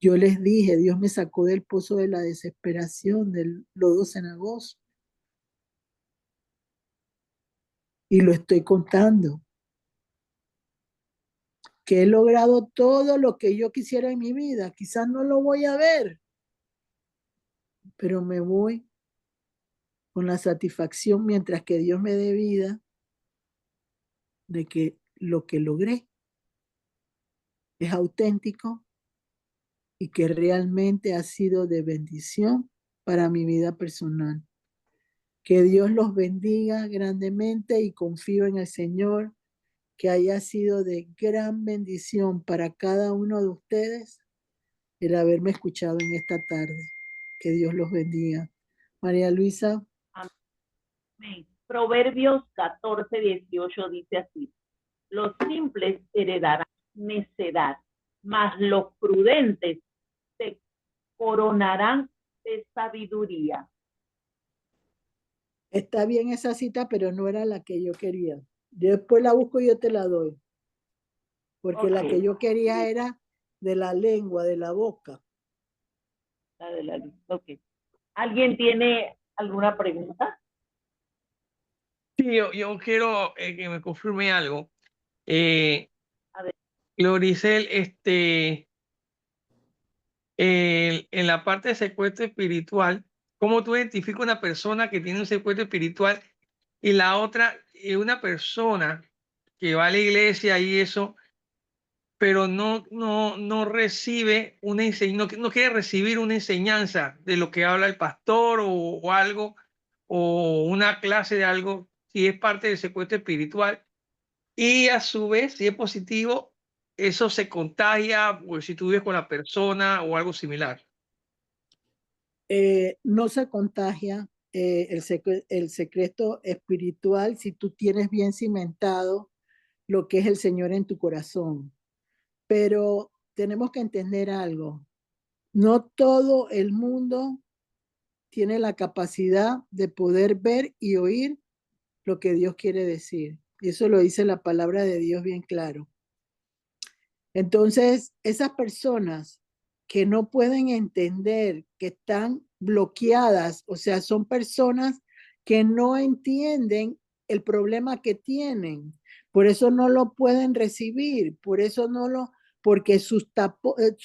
Yo les dije, Dios me sacó del pozo de la desesperación, del lodo cenagoso. Y lo estoy contando. Que he logrado todo lo que yo quisiera en mi vida. Quizás no lo voy a ver, pero me voy con la satisfacción mientras que Dios me dé vida de que lo que logré es auténtico y que realmente ha sido de bendición para mi vida personal. Que Dios los bendiga grandemente y confío en el Señor que haya sido de gran bendición para cada uno de ustedes el haberme escuchado en esta tarde. Que Dios los bendiga. María Luisa. Amén. Proverbios 14:18 dice así: los simples heredarán necedad, mas los prudentes se coronarán de sabiduría. Está bien esa cita, pero no era la que yo quería. Yo después la busco y yo te la doy. Porque la que yo quería era de la lengua, de la boca. La de la luz. Okay. ¿Alguien tiene alguna pregunta? Sí, yo quiero que me confirme algo. A ver. Gloricel, en la parte de secuestro espiritual, ¿cómo tú identificas una persona que tiene un secuestro espiritual y la otra, una persona que va a la iglesia y eso, pero no recibe una enseñanza, no quiere recibir una enseñanza de lo que habla el pastor o algo, o una clase de algo, si es parte del secuestro espiritual? Y a su vez, si es positivo, eso se contagia, pues si tú vives con la persona o algo similar. No se contagia el secreto espiritual si tú tienes bien cimentado lo que es el Señor en tu corazón. Pero tenemos que entender algo. No todo el mundo tiene la capacidad de poder ver y oír lo que Dios quiere decir. Y eso lo dice la palabra de Dios bien claro. Entonces, esas personas que no pueden entender, que están bloqueadas, o sea, son personas que no entienden el problema que tienen. Por eso no lo pueden recibir, por eso no lo, porque sus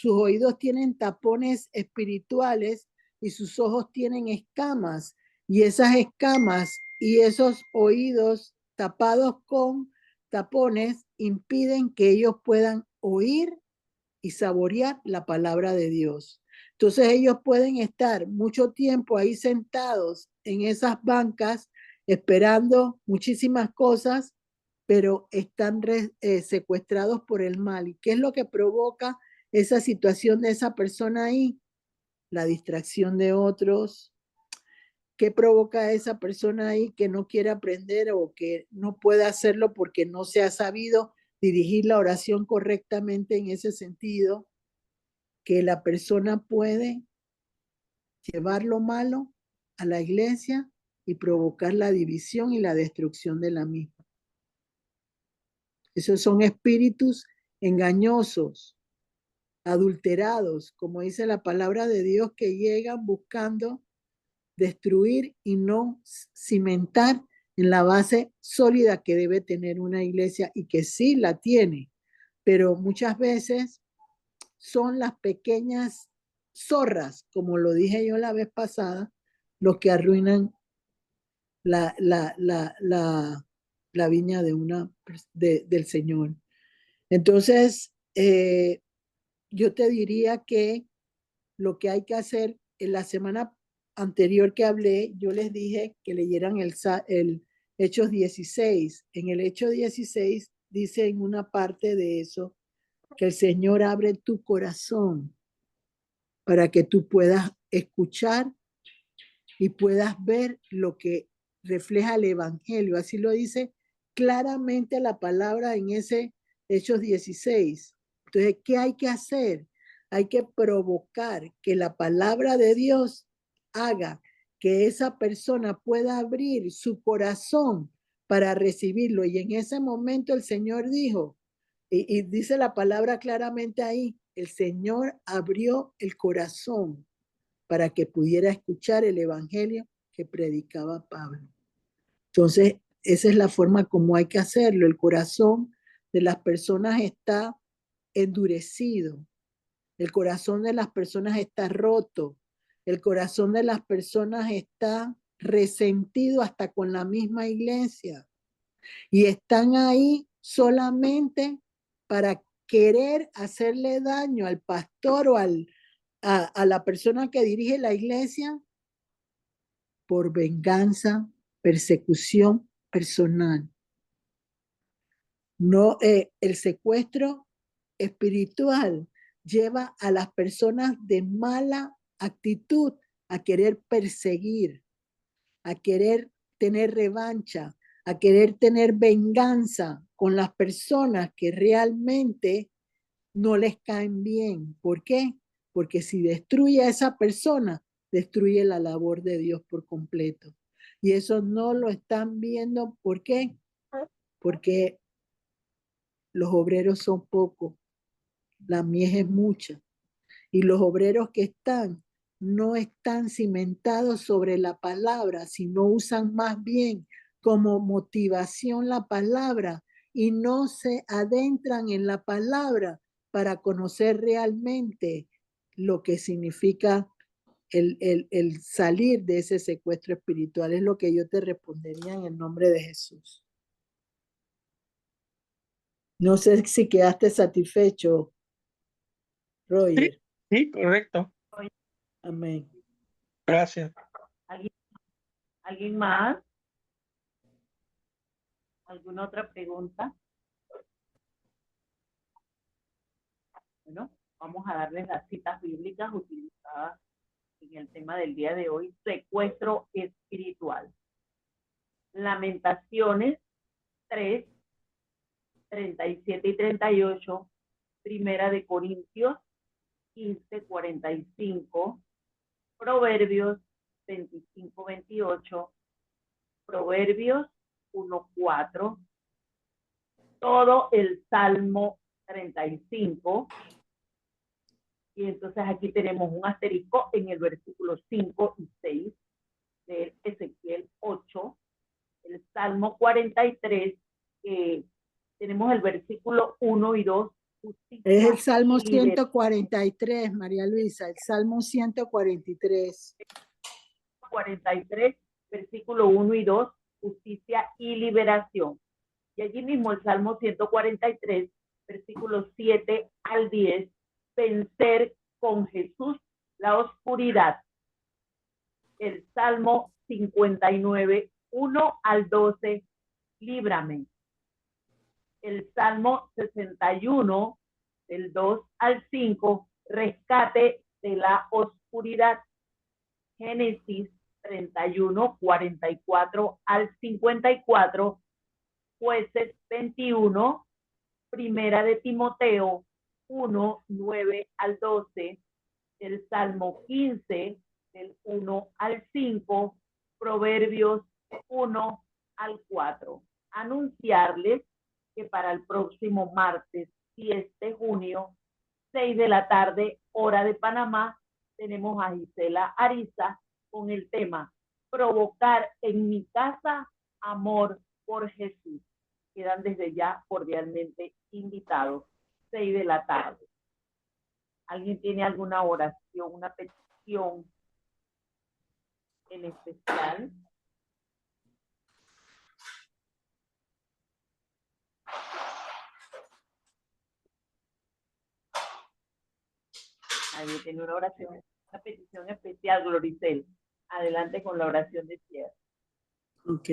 oídos tienen tapones espirituales y sus ojos tienen escamas. Y esas escamas y esos oídos tapados con tapones impiden que ellos puedan oír y saborear la palabra de Dios. Entonces ellos pueden estar mucho tiempo ahí sentados en esas bancas esperando muchísimas cosas, pero están secuestrados por el mal. ¿Y qué es lo que provoca esa situación de esa persona ahí? La distracción de otros. ¿Qué provoca a esa persona ahí que no quiere aprender o que no puede hacerlo porque no se ha sabido dirigir la oración correctamente en ese sentido? Que la persona puede llevar lo malo a la iglesia y provocar la división y la destrucción de la misma. Esos son espíritus engañosos, adulterados, como dice la palabra de Dios, que llegan buscando destruir y no cimentar en la base sólida que debe tener una iglesia y que sí la tiene, pero muchas veces son las pequeñas zorras, como lo dije yo la vez pasada, los que arruinan la viña del Señor. Entonces, yo te diría que lo que hay que hacer en la semana anterior que hablé, yo les dije que leyeran el Hechos 16. En el Hechos 16 dice en una parte de eso que el Señor abre tu corazón para que tú puedas escuchar y puedas ver lo que refleja el Evangelio. Así lo dice claramente la palabra en ese Hechos 16. Entonces, ¿qué hay que hacer? Hay que provocar que la palabra de Dios haga que esa persona pueda abrir su corazón para recibirlo. Y en ese momento el Señor dijo, y dice la palabra claramente ahí, el Señor abrió el corazón para que pudiera escuchar el evangelio que predicaba Pablo. Entonces, esa es la forma como hay que hacerlo. El corazón de las personas está endurecido. El corazón de las personas está roto. El corazón de las personas está resentido hasta con la misma iglesia. Y están ahí solamente para querer hacerle daño al pastor o a la persona que dirige la iglesia por venganza, persecución personal. No, el secuestro espiritual lleva a las personas de mala actitud a querer perseguir, a querer tener revancha, a querer tener venganza con las personas que realmente no les caen bien. ¿Por qué? Porque si destruye a esa persona, destruye la labor de Dios por completo. Y eso no lo están viendo. ¿Por qué? Porque los obreros son pocos, la mies es mucha. Y los obreros que están no están cimentados sobre la palabra, sino usan más bien como motivación la palabra y no se adentran en la palabra para conocer realmente lo que significa el salir de ese secuestro espiritual. Es lo que yo te respondería en el nombre de Jesús. No sé si quedaste satisfecho, Roger. Sí, sí, correcto. Amén. Gracias. ¿Alguien más? ¿Alguna otra pregunta? Bueno, vamos a darles las citas bíblicas utilizadas en el tema del día de hoy, secuestro espiritual. Lamentaciones 3, 37 y 38, Primera de Corintios 15, 45, Proverbios 25, 28, Proverbios 1, 4, todo el Salmo 35, y entonces aquí tenemos un asterisco en el versículo 5 y 6 de Ezequiel 8, el Salmo 43, tenemos el versículo 1 y 2. Es el Salmo 143, María Luisa, el Salmo 143. 43, versículo 1 y 2, justicia y liberación. Y allí mismo el Salmo 143, versículos 7 al 10, vencer con Jesús la oscuridad. El Salmo 59, 1 al 12, líbrame. El Salmo 61, del 2 al 5, rescate de la oscuridad. Génesis 31, 44 al 54, Jueces 21, Primera de Timoteo 1, 9 al 12, el Salmo 15, del 1 al 5, Proverbios 1 al 4. Anunciarles que para el próximo martes 10 de junio, 6 de la tarde, hora de Panamá, tenemos a Gisela Ariza con el tema provocar en mi casa amor por Jesús. Quedan desde ya cordialmente invitados, 6 de la tarde. ¿Alguien tiene alguna oración, una petición en especial? Alguien tiene una oración, una petición especial, Gloricel. Adelante con la oración de cierre. Ok.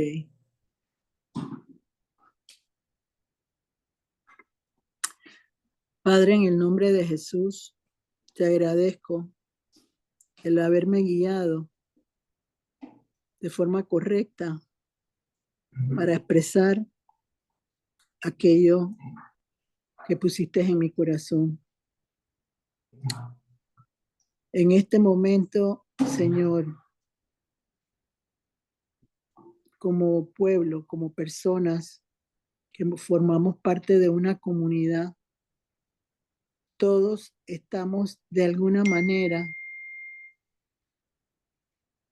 Padre, en el nombre de Jesús, te agradezco el haberme guiado de forma correcta para expresar aquello que pusiste en mi corazón. En este momento, Señor, como pueblo, como personas que formamos parte de una comunidad, todos estamos de alguna manera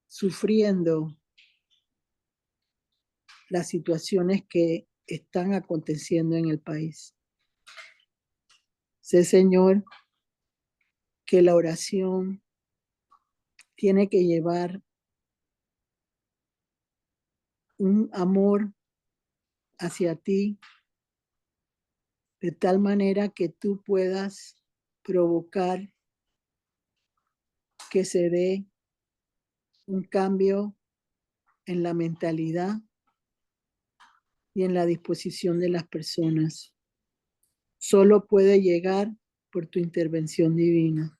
sufriendo las situaciones que están aconteciendo en el país. Sé, Señor, que la oración tiene que llevar un amor hacia ti, de tal manera que tú puedas provocar que se dé un cambio en la mentalidad y en la disposición de las personas. Solo puede llegar por tu intervención divina.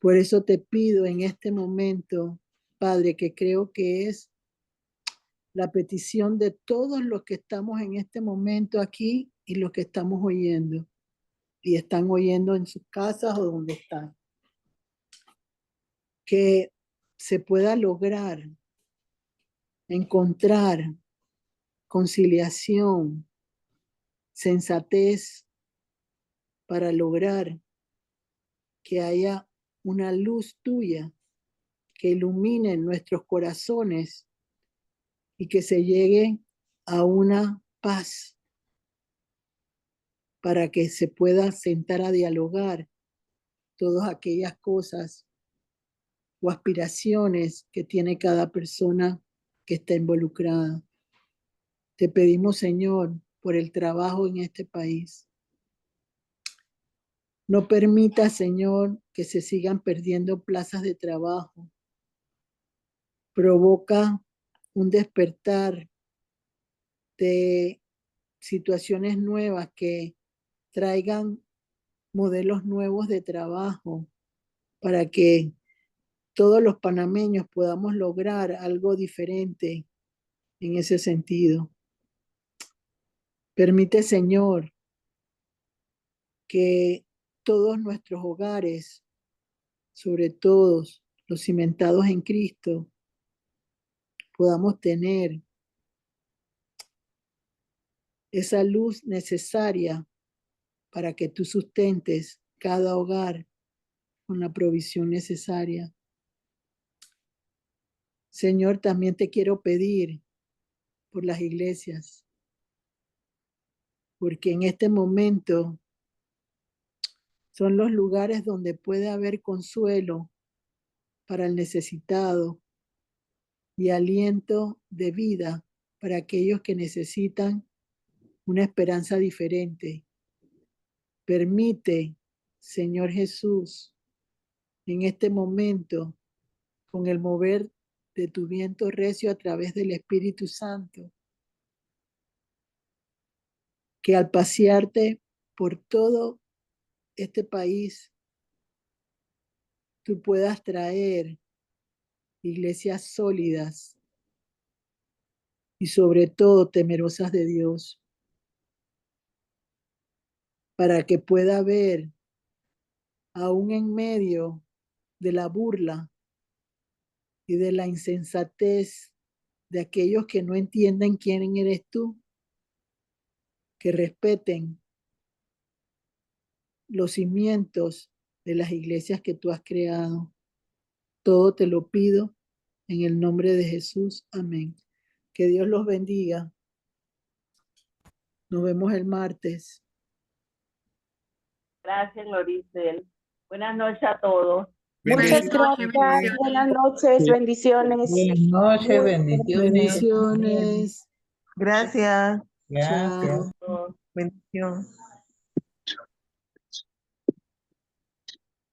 Por eso te pido en este momento, Padre, que creo que es la petición de todos los que estamos en este momento aquí y los que estamos oyendo y están oyendo en sus casas o donde están. Que se pueda lograr encontrar conciliación, sensatez para lograr que haya una luz tuya que ilumine nuestros corazones y que se llegue a una paz para que se pueda sentar a dialogar todas aquellas cosas o aspiraciones que tiene cada persona que está involucrada. Te pedimos, Señor, por el trabajo en este país. No permita, Señor, que se sigan perdiendo plazas de trabajo. Provoca un despertar de situaciones nuevas que traigan modelos nuevos de trabajo para que todos los panameños podamos lograr algo diferente en ese sentido. Permite, Señor, que todos nuestros hogares, sobre todo los cimentados en Cristo, podamos tener esa luz necesaria para que tú sustentes cada hogar con la provisión necesaria. Señor, también te quiero pedir por las iglesias, porque en este momento son los lugares donde puede haber consuelo para el necesitado y aliento de vida para aquellos que necesitan una esperanza diferente. Permite, Señor Jesús, en este momento, con el mover de tu viento recio a través del Espíritu Santo, que al pasearte por todo este país, tú puedas traer iglesias sólidas y sobre todo temerosas de Dios, para que pueda haber, aún en medio de la burla y de la insensatez de aquellos que no entienden quién eres tú, que respeten los cimientos de las iglesias que tú has creado. Todo te lo pido en el nombre de Jesús. Amén. Que Dios los bendiga. Nos vemos el martes. Gracias, Loricel. Buenas noches a todos. Muchas Bendiciones, gracias. Buenas noches. Bendiciones. Buenas noches, bendiciones. Bendiciones. Gracias. Gracias. Chao. Bendición.